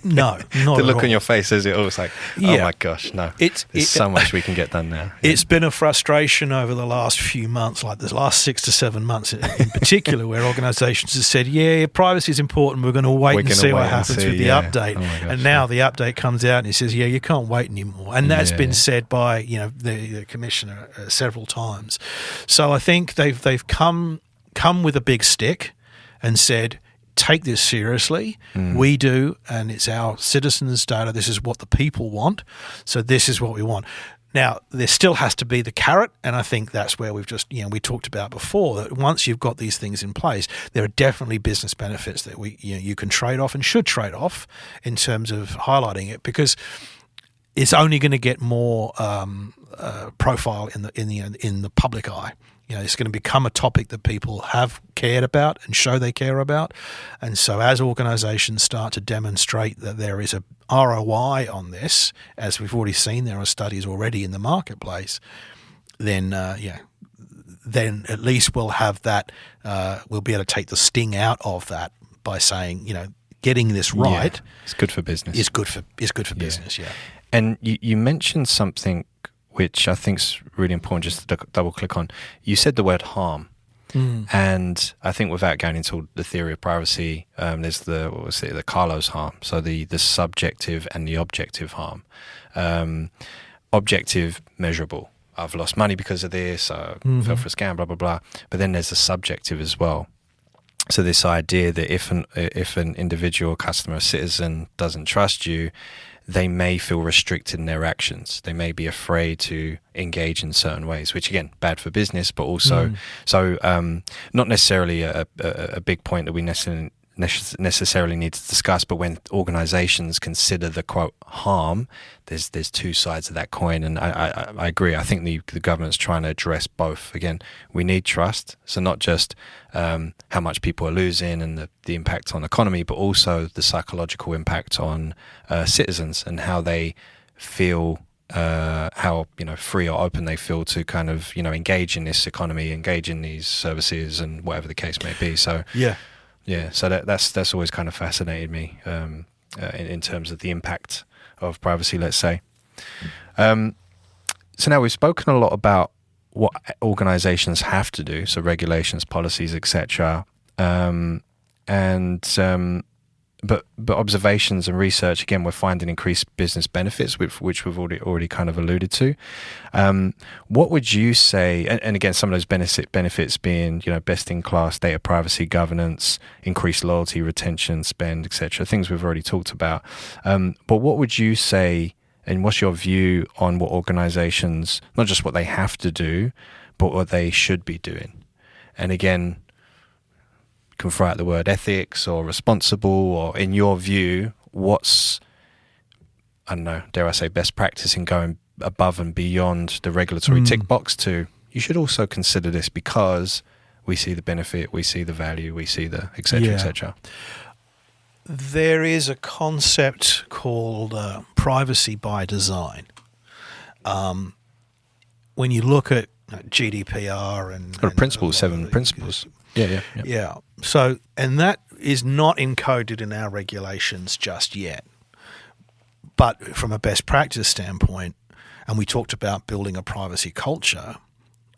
No, not the at look all. on your face is it always like, oh my gosh, no. There's so much we can get done now. Yeah. It's been a frustration over the last few months, like the last 6 to 7 months in particular, where organisations have said, yeah, privacy is important, we're going to wait and see what happens with the update. Oh my gosh, and now the update comes out and it says, yeah, you can't wait anymore. And that's been said by the commissioner several times. So I think they've come with a big stick and said, take this seriously. We do, and it's our citizens' data. This is what the people want. So this is what we want. Now, there still has to be the carrot, and I think that's where we've just, we talked about before, that once you've got these things in place, there are definitely business benefits that you can trade off and should trade off in terms of highlighting it, because it's only going to get more profile in the public eye. It's going to become a topic that people have cared about and show they care about. And so as organisations start to demonstrate that there is a ROI on this, as we've already seen, there are studies already in the marketplace, then at least we'll have that, we'll be able to take the sting out of that by saying, getting this right. It's good for business. Is good for business, yeah. And you mentioned something which I think is really important just to double click on. You said the word harm. And I think without going into the theory of privacy, there's the Carlos harm. So the subjective and the objective harm. Objective, measurable. I've lost money because of this, fell for a scam, blah, blah, blah. But then there's the subjective as well. So this idea that if an individual customer, citizen doesn't trust you, they may feel restricted in their actions. They may be afraid to engage in certain ways, which again, bad for business, but also not necessarily a big point that we necessarily need to discuss. But when organizations consider the quote harm, there's two sides of that coin, and I agree. I think the government's trying to address both. Again, we need trust, so not just how much people are losing and the impact on the economy, but also the psychological impact on citizens and how they feel, how free or open they feel to kind of engage in this economy, engage in these services, and whatever the case may be. So so that's always kind of fascinated me in terms of the impact of privacy, let's say. So now we've spoken a lot about what organizations have to do, so regulations, policies, etc. But observations and research, again, we're finding increased business benefits, which we've already kind of alluded to. What would you say, and again, some of those benefits being, best-in-class data privacy governance, increased loyalty, retention, spend, etc., things we've already talked about. But what would you say, and what's your view on what organizations, not just what they have to do, but what they should be doing? And again, can throw out the word ethics or responsible, or in your view, what's, I don't know, dare I say, best practice in going above and beyond the regulatory tick box to, you should also consider this because we see the benefit, we see the value, we see the et cetera, et cetera. There is a concept called privacy by design. When you look at GDPR and principles, 7 principles. Yeah. So, and that is not encoded in our regulations just yet. But from a best practice standpoint, and we talked about building a privacy culture,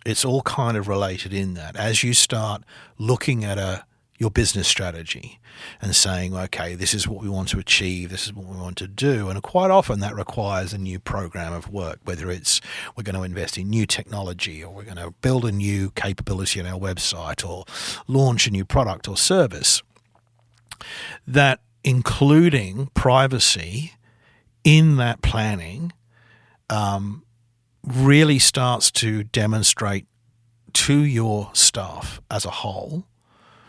it's all kind of related in that. As you start looking at your business strategy and saying, okay, this is what we want to achieve, this is what we want to do. And quite often that requires a new program of work, whether it's we're going to invest in new technology or we're going to build a new capability on our website or launch a new product or service. That including privacy in that planning really starts to demonstrate to your staff as a whole,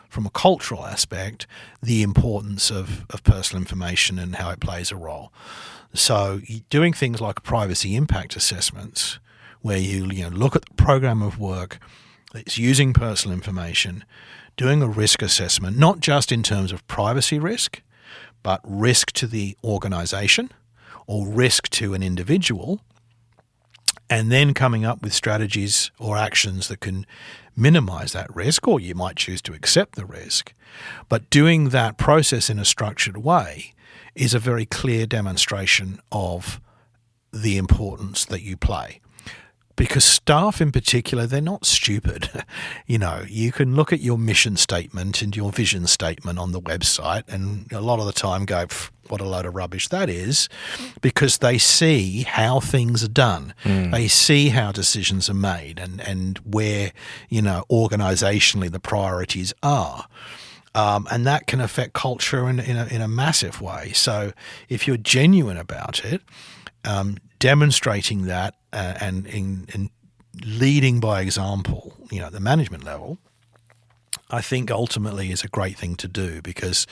from a cultural aspect, the importance of personal information and how it plays a role. So doing things like privacy impact assessments, where you look at the program of work that's using personal information, doing a risk assessment, not just in terms of privacy risk, but risk to the organization or risk to an individual, and then coming up with strategies or actions that can minimize that risk, or you might choose to accept the risk. But doing that process in a structured way is a very clear demonstration of the importance that you play. Because staff in particular, they're not stupid. You can look at your mission statement and your vision statement on the website and a lot of the time go, what a load of rubbish that is, because they see how things are done. They see how decisions are made and where, organizationally the priorities are. And that can affect culture in a massive way. So if you're genuine about it, demonstrating that and leading by example, at the management level, I think ultimately is a great thing to do, because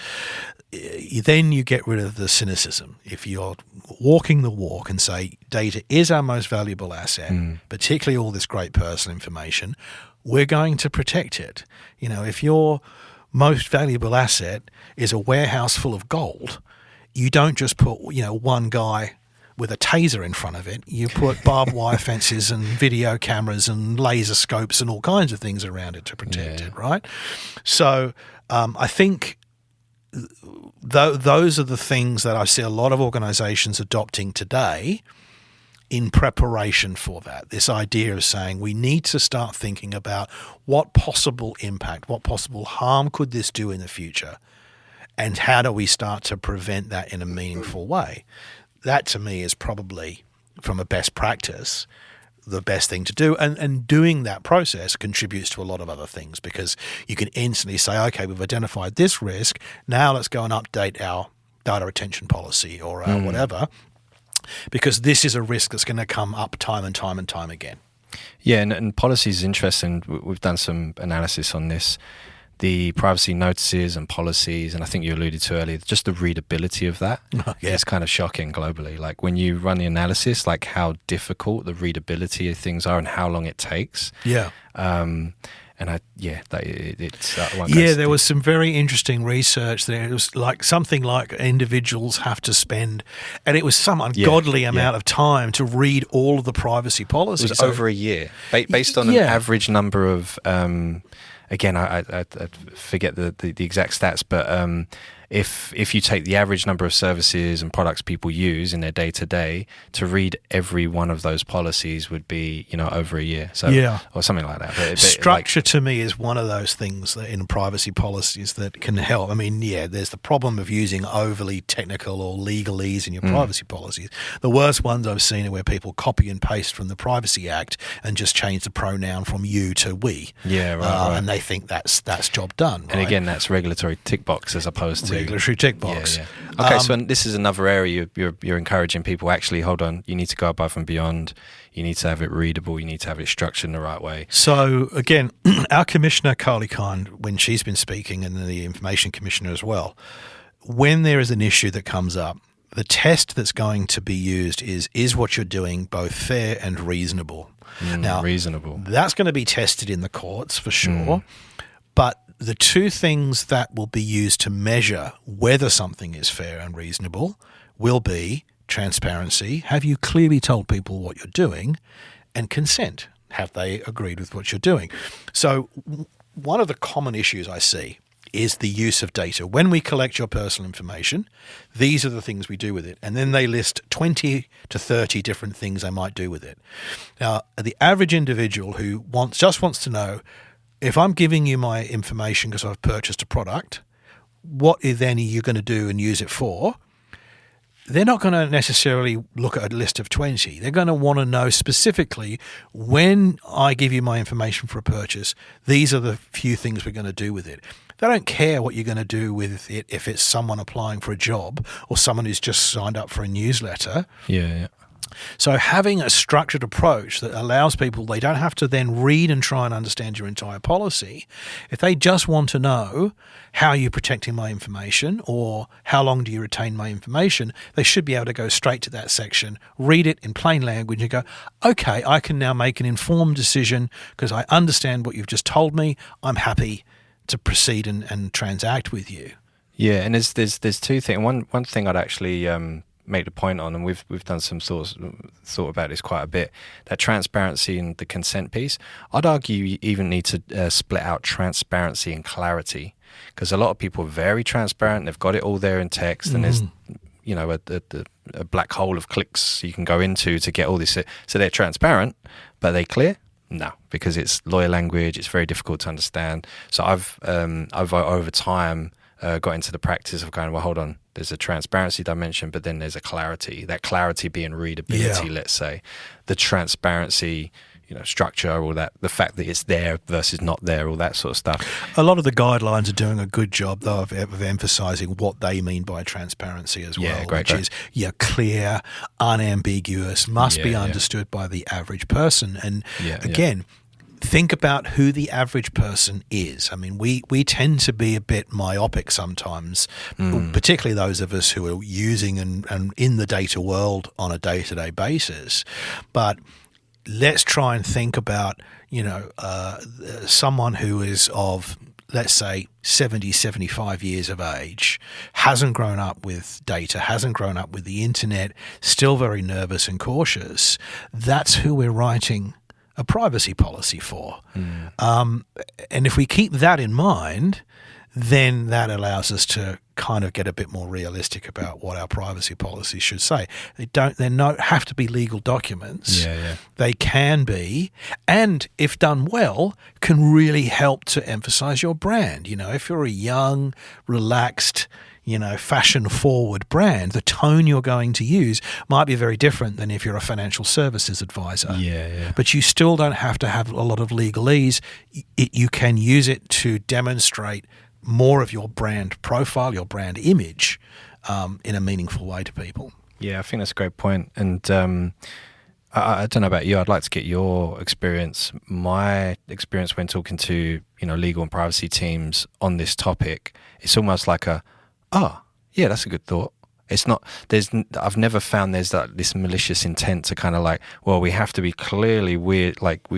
then you get rid of the cynicism. If you're walking the walk and say data is our most valuable asset, particularly all this great personal information, we're going to protect it. If your most valuable asset is a warehouse full of gold, you don't just put, one guy with a taser in front of it. You put barbed wire fences and video cameras and laser scopes and all kinds of things around it to protect it, right? So I think those are the things that I see a lot of organizations adopting today in preparation for that. This idea of saying we need to start thinking about what possible impact, what possible harm could this do in the future, and how do we start to prevent that in a meaningful way. That to me is probably, from a best practice, the best thing to do. And doing that process contributes to a lot of other things, because you can instantly say, okay, we've identified this risk. Now let's go and update our data retention policy or our whatever, because this is a risk that's going to come up time and time and time again. Yeah, and policy is interesting. We've done some analysis on this. The privacy notices and policies, and I think you alluded to earlier, just the readability of that is kind of shocking globally. Like when you run the analysis, like how difficult the readability of things are and how long it takes. Yeah. There was some very interesting research there. It was like something like individuals have to spend, and it was some ungodly amount of time to read all of the privacy policies. It was over a year, based on an average number of. Again, I forget the exact stats, but if you take the average number of services and products people use in their day-to-day, to read every one of those policies would be, over a year. So, or something like that. But structure to me is one of those things that in privacy policies that can help. I mean, there's the problem of using overly technical or legalese in your privacy policies. The worst ones I've seen are where people copy and paste from the Privacy Act and just change the pronoun from you to we. Yeah, right. And they think that's job done. Right? And again, that's regulatory tick box as opposed to regulatory tick box. Okay, so this is another area you're encouraging people. Actually, hold on, you need to go above and beyond. You need to have it readable. You need to have it structured in the right way. So again, our Commissioner, Carly Kine, when she's been speaking, and the Information Commissioner as well, when there is an issue that comes up, the test that's going to be used is what you're doing both fair and reasonable. Now, reasonable. That's going to be tested in the courts for sure, but the two things that will be used to measure whether something is fair and reasonable will be transparency. Have you clearly told people what you're doing? And consent. Have they agreed with what you're doing? So one of the common issues I see is the use of data. When we collect your personal information, these are the things we do with it. And then they list 20 to 30 different things they might do with it. Now, the average individual who just wants to know, if I'm giving you my information because I've purchased a product, what then are you going to do and use it for? They're not going to necessarily look at a list of 20. They're going to want to know specifically, when I give you my information for a purchase, these are the few things we're going to do with it. They don't care what you're going to do with it if it's someone applying for a job or someone who's just signed up for a newsletter. Yeah. So having a structured approach that allows people, they don't have to then read and try and understand your entire policy. If they just want to know how you're protecting my information or how long do you retain my information, they should be able to go straight to that section, read it in plain language and go, okay, I can now make an informed decision because I understand what you've just told me. I'm happy to proceed and transact with you. Yeah, and there's two things. One thing I'd actually make the point on, and we've done some thought about this quite a bit, that transparency and the consent piece. I'd argue you even need to split out transparency and clarity, because a lot of people are very transparent. They've got it all there in text, and there's a black hole of clicks you can go into to get all this. So they're transparent, but are they clear? No, because it's lawyer language. It's very difficult to understand. So I've over time got into the practice of going, well, hold on, there's a transparency dimension, but then there's a clarity. That clarity being readability, let's say. The transparency, structure, all that, the fact that it's there versus not there, all that sort of stuff. A lot of the guidelines are doing a good job, though, of emphasising what they mean by transparency as well, which is clear, unambiguous, must be understood by the average person. And again, think about who the average person is. I mean, we tend to be a bit myopic sometimes, particularly those of us who are using and in the data world on a day-to-day basis. But let's try and think about, someone who is of, let's say, 70, 75 years of age, hasn't grown up with data, hasn't grown up with the internet, still very nervous and cautious. That's who we're writing a privacy policy for. And if we keep that in mind, then that allows us to kind of get a bit more realistic about what our privacy policy should say. They don't have to be legal documents. They can be, and if done well, can really help to emphasize your brand. If you're a young, relaxed, fashion-forward brand, the tone you're going to use might be very different than if you're a financial services advisor. But you still don't have to have a lot of legalese. You can use it to demonstrate more of your brand profile, your brand image, in a meaningful way to people. Yeah, I think that's a great point. And I don't know about you, I'd like to get your experience. My experience when talking to, legal and privacy teams on this topic, it's almost like that's a good thought. It's not, I've never found there's this malicious intent to kind of like, well, we have to be clearly we're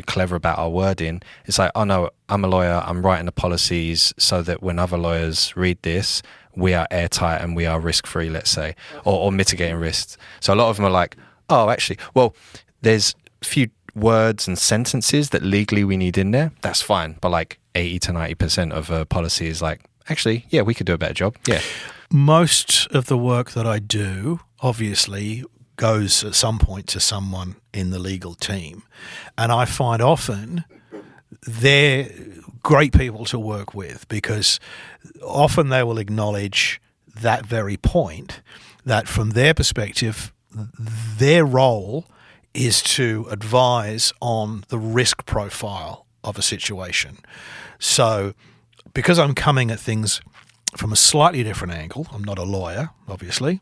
clever about our wording. It's like, oh no, I'm a lawyer, I'm writing the policies so that when other lawyers read this, we are airtight and we are risk-free, let's say, or mitigating risks. So a lot of them are like, oh, actually, well, there's a few words and sentences that legally we need in there. That's fine. But like 80 to 90% of a policy is like, actually, yeah, we could do a better job. Yeah. Most of the work that I do, obviously, goes at some point to someone in the legal team. And I find often they're great people to work with, because often they will acknowledge that very point, that from their perspective, their role is to advise on the risk profile of a situation. So because I'm coming at things from a slightly different angle, I'm not a lawyer, obviously,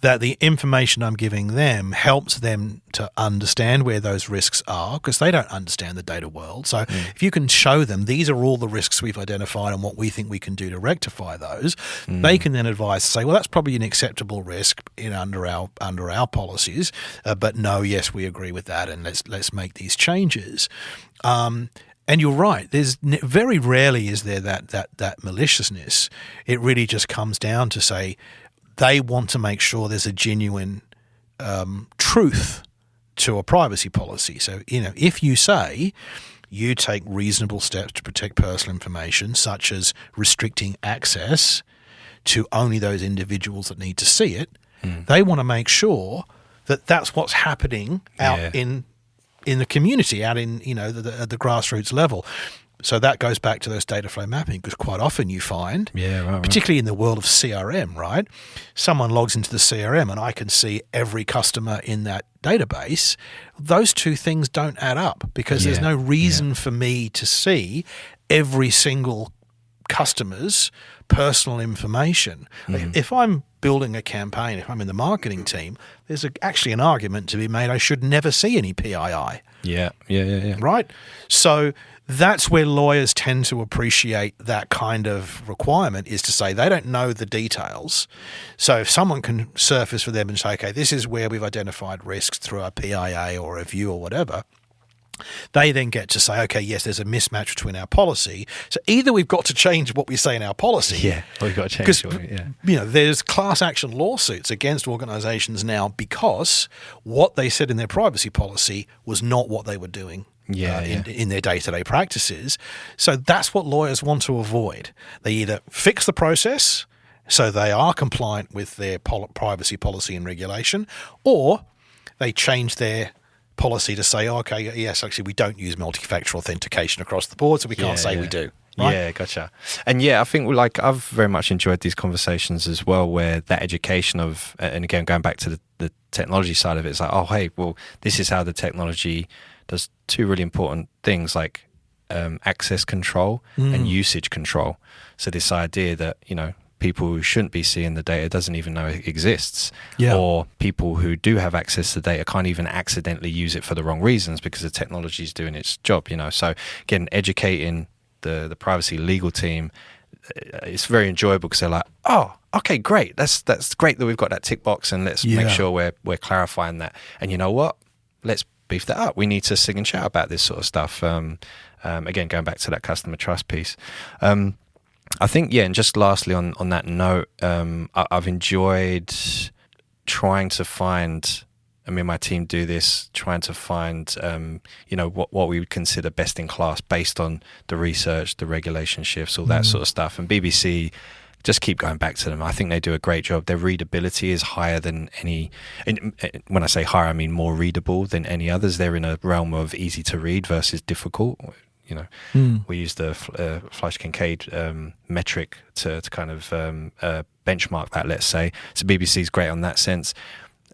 that the information I'm giving them helps them to understand where those risks are, because they don't understand the data world. So if you can show them these are all the risks we've identified and what we think we can do to rectify those, they can then advise, say, well, that's probably an acceptable risk under our policies, but no, yes, we agree with that, and let's make these changes. And you're right. There's very rarely is there that maliciousness. It really just comes down to say they want to make sure there's a genuine truth to a privacy policy. So if you say you take reasonable steps to protect personal information, such as restricting access to only those individuals that need to see it, they want to make sure that that's what's happening out in the community, out in at the grassroots level. So that goes back to those data flow mapping, because quite often you find, particularly in the world of CRM, right? Someone logs into the CRM and I can see every customer in that database. Those two things don't add up, because there's no reason for me to see every single customer's personal information. If I'm building a campaign, if I'm in the marketing team, there's actually an argument to be made I should never see any PII. Yeah. Right? So that's where lawyers tend to appreciate that kind of requirement, is to say they don't know the details. So if someone can surface for them and say, okay, this is where we've identified risks through our PIA or a review or whatever, They then get to say, okay, yes, there's a mismatch between our policy. So either we've got to change what we say in our policy. Yeah, or we've got to change it. Yeah. There's class action lawsuits against organizations now because what they said in their privacy policy was not what they were doing. In their day-to-day practices. So that's what lawyers want to avoid. They either fix the process so they are compliant with their privacy policy and regulation, or they change their policy to say, okay, yes, actually we don't use multi-factor authentication across the board, so we can't say we do. Right? Yeah, gotcha. And I think I've very much enjoyed these conversations as well, where that education of, and again, going back to the technology side of it, it's like, oh, hey, well, this is how the technology does two really important things, like access control and usage control. So this idea that, people who shouldn't be seeing the data doesn't even know it exists, or people who do have access to data can't even accidentally use it for the wrong reasons because the technology is doing its job. So again, educating the privacy legal team, it's very enjoyable because they're like, oh, okay, great, that's great that we've got that tick box, and let's make sure we're clarifying that. And you know what, let's beef that up. We need to sing and shout about this sort of stuff. Again, going back to that customer trust piece. I think, and just lastly on that note, I've enjoyed trying to find, my team do this, trying to find, what we would consider best in class based on the research, the regulation shifts, all that sort of stuff. And BBC, just keep going back to them. I think they do a great job. Their readability is higher than any, and when I say higher, I mean more readable than any others. They're in a realm of easy to read versus difficult. We use the Fleisch-Kincaid metric to kind of benchmark that, let's say. So BBC's great on that sense.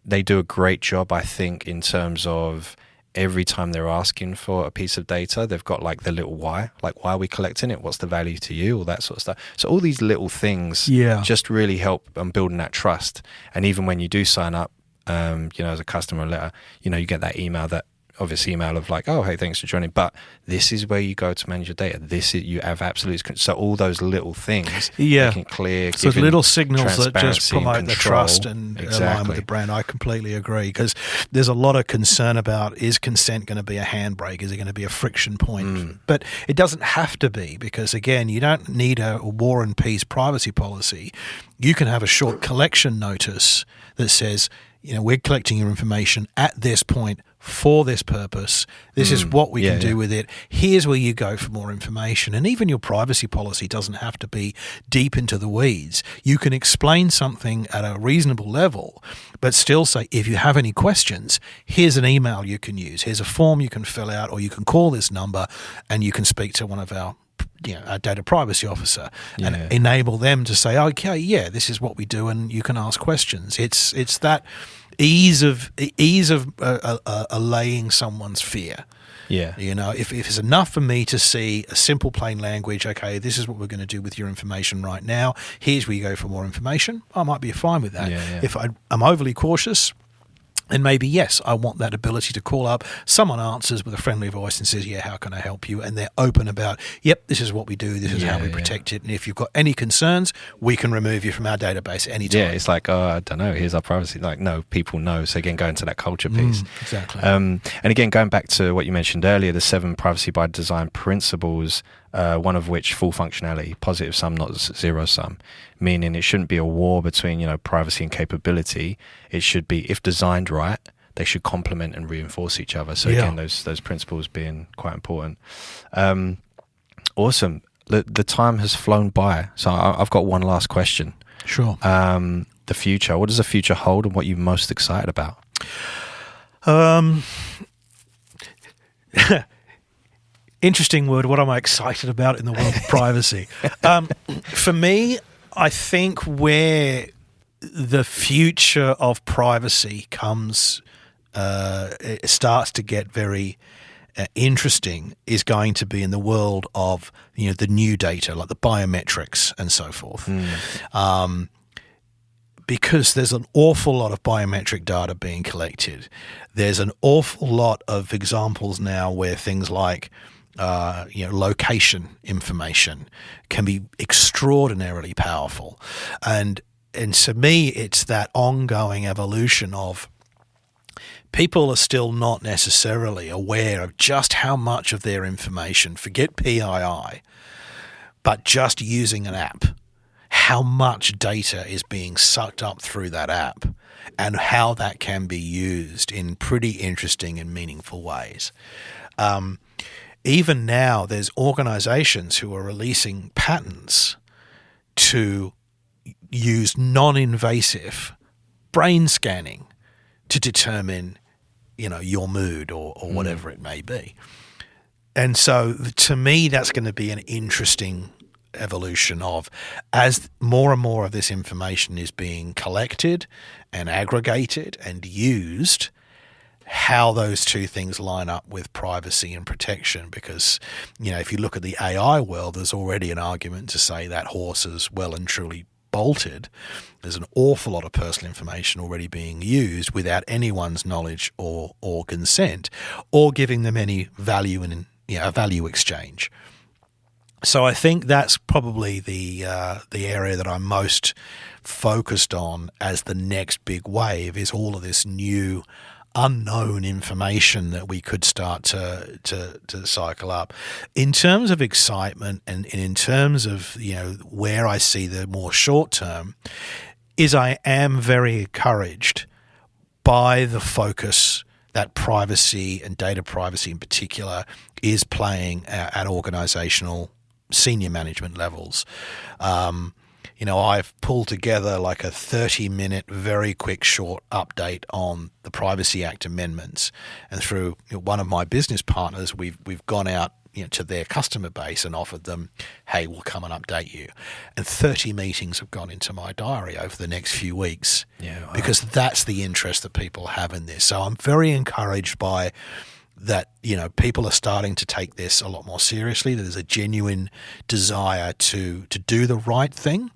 They do a great job, I think, in terms of every time they're asking for a piece of data, they've got like the little why, like why are we collecting it? What's the value to you? All that sort of stuff. So all these little things just really help on building that trust. And even when you do sign up, as a customer letter, you get that email, that obvious email of like, oh, hey, thanks for joining, but this is where you go to manage your data. This is, you have absolute, so all those little things, making clear, so little signals that just promote the trust and align with the brand. I completely agree, because there's a lot of concern about, is consent going to be a handbrake? Is it going to be a friction point? But it doesn't have to be, because again, you don't need a war and peace privacy policy. You can have a short collection notice that says, we're collecting your information at this point for this purpose. This is what we can do with it. Here's where you go for more information. And even your privacy policy doesn't have to be deep into the weeds. You can explain something at a reasonable level, but still say, if you have any questions, here's an email you can use. Here's a form you can fill out, or you can call this number and you can speak to one of our our data privacy officer and enable them to say, okay, this is what we do, and you can ask questions. It's that ease of allaying someone's fear. If it's enough for me to see a simple plain language, okay, this is what we're going to do with your information right now, here's where you go for more information, I might be fine with that. If I'm overly cautious, and maybe, yes, I want that ability to call up. Someone answers with a friendly voice and says, how can I help you? And they're open about, this is what we do. This is how we protect it. And if you've got any concerns, we can remove you from our database anytime. Yeah, it's like, I don't know, here's our privacy. Like, no, people know. So again, going to that culture piece. Exactly. And again, going back to what you mentioned earlier, the 7 privacy by design principles, one of which full functionality, positive sum, not zero sum, meaning it shouldn't be a war between, privacy and capability. It should be, if designed right, they should complement and reinforce each other. So again, those principles being quite important. Awesome. The time has flown by. So I've got one last question. Sure. The future. What does the future hold, and what are you most excited about? Interesting word. What am I excited about in the world of privacy? For me, I think where the future of privacy it starts to get very interesting is going to be in the world of the new data, like the biometrics and so forth. Because there's an awful lot of biometric data being collected. There's an awful lot of examples now where things like location information can be extraordinarily powerful. And to me, it's that ongoing evolution of people are still not necessarily aware of just how much of their information, forget PII, but just using an app, how much data is being sucked up through that app and how that can be used in pretty interesting and meaningful ways. Even now, there's organizations who are releasing patents to use non-invasive brain scanning to determine, your mood or whatever it may be. And so to me, that's going to be an interesting evolution of, as more and more of this information is being collected and aggregated and used, how those two things line up with privacy and protection. Because, if you look at the AI world, there's already an argument to say that horse is well and truly bolted. There's an awful lot of personal information already being used without anyone's knowledge or consent, or giving them any value in a value exchange. So I think that's probably the area that I'm most focused on as the next big wave, is all of this new unknown information that we could start to cycle up. In terms of excitement and in terms of where I see the more short term, is I am very encouraged by the focus that privacy and data privacy in particular is playing at organizational senior management levels. I've pulled together like a 30-minute, very quick, short update on the Privacy Act amendments, and through one of my business partners, we've gone out to their customer base and offered them, hey, we'll come and update you. And 30 meetings have gone into my diary over the next few weeks, because that's the interest that people have in this. So I'm very encouraged by that, people are starting to take this a lot more seriously. There's a genuine desire to do the right thing.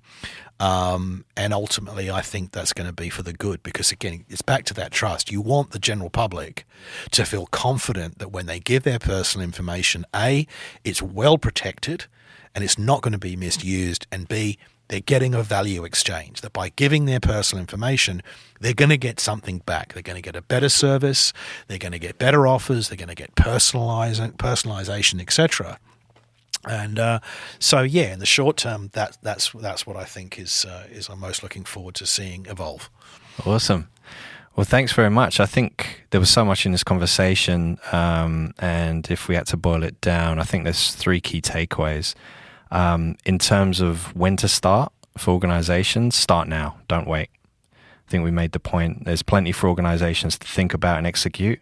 And ultimately, I think that's going to be for the good, because, again, it's back to that trust. You want the general public to feel confident that when they give their personal information, A, it's well protected and it's not going to be misused, and B, they're getting a value exchange, that by giving their personal information, they're going to get something back. They're going to get a better service, they're going to get better offers, they're going to get personalization, etc. And in the short term, that's what I think is I'm most looking forward to seeing evolve. Awesome. Well, thanks very much. I think there was so much in this conversation, and if we had to boil it down, I think there's 3 key takeaways. In terms of when to start for organizations, start now, don't wait. I think we made the point. There's plenty for organizations to think about and execute,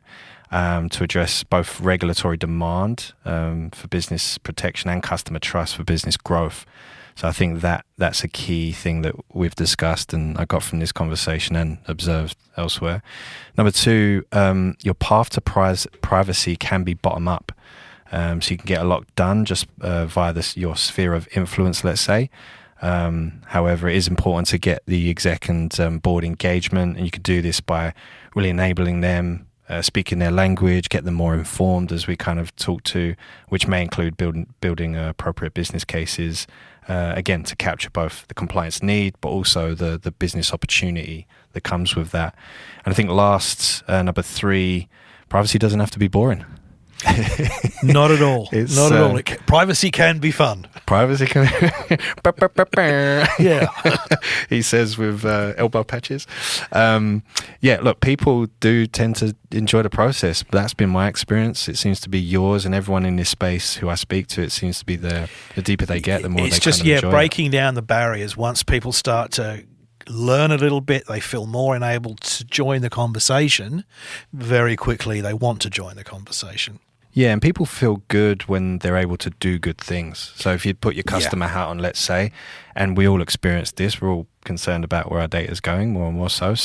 to address both regulatory demand for business protection and customer trust for business growth. So I think that's a key thing that we've discussed and I got from this conversation and observed elsewhere. Number 2, your path to privacy can be bottom up. So you can get a lot done just via your sphere of influence, let's say. However, it is important to get the exec and board engagement, and you can do this by really enabling them, speaking their language, get them more informed, as we kind of talked to, which may include building appropriate business cases, again, to capture both the compliance need, but also the business opportunity that comes with that. And I think last, number 3, privacy doesn't have to be boring. Not at all. Not at all. Privacy can be fun. Privacy can yeah. He says with elbow patches. Look, people do tend to enjoy the process. That's been my experience. It seems to be yours, and everyone in this space who I speak to, it seems to be the deeper they get, the more it's they just, kind of enjoy breaking down the barriers. Once people start to learn a little bit, they feel more enabled to join the conversation. Very quickly, they want to join the conversation. Yeah, and people feel good when they're able to do good things. So if you put your customer hat on, let's say, and we all experience this, we're all concerned about where our data is going more and more so.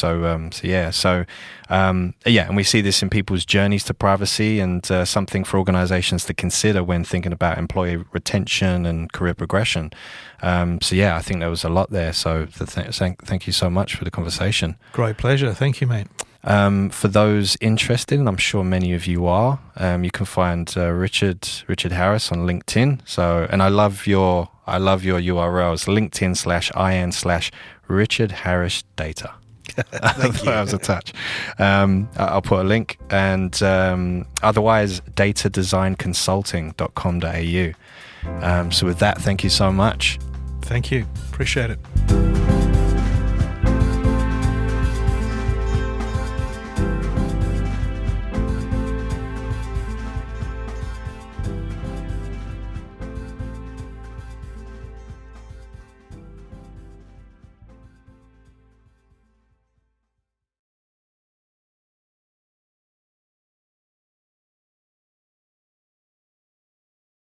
And we see this in people's journeys to privacy, and something for organizations to consider when thinking about employee retention and career progression. I think there was a lot there. So thank you so much for the conversation. Great pleasure. Thank you, mate. For those interested, and I'm sure many of you are, you can find Richard Harris on LinkedIn. And I love your URLs, LinkedIn/IN/Richard Harris Data. Thank you. That was a touch. I'll put a link, and otherwise datadesignconsulting.com.au. So with that, thank you so much. Thank you. Appreciate it.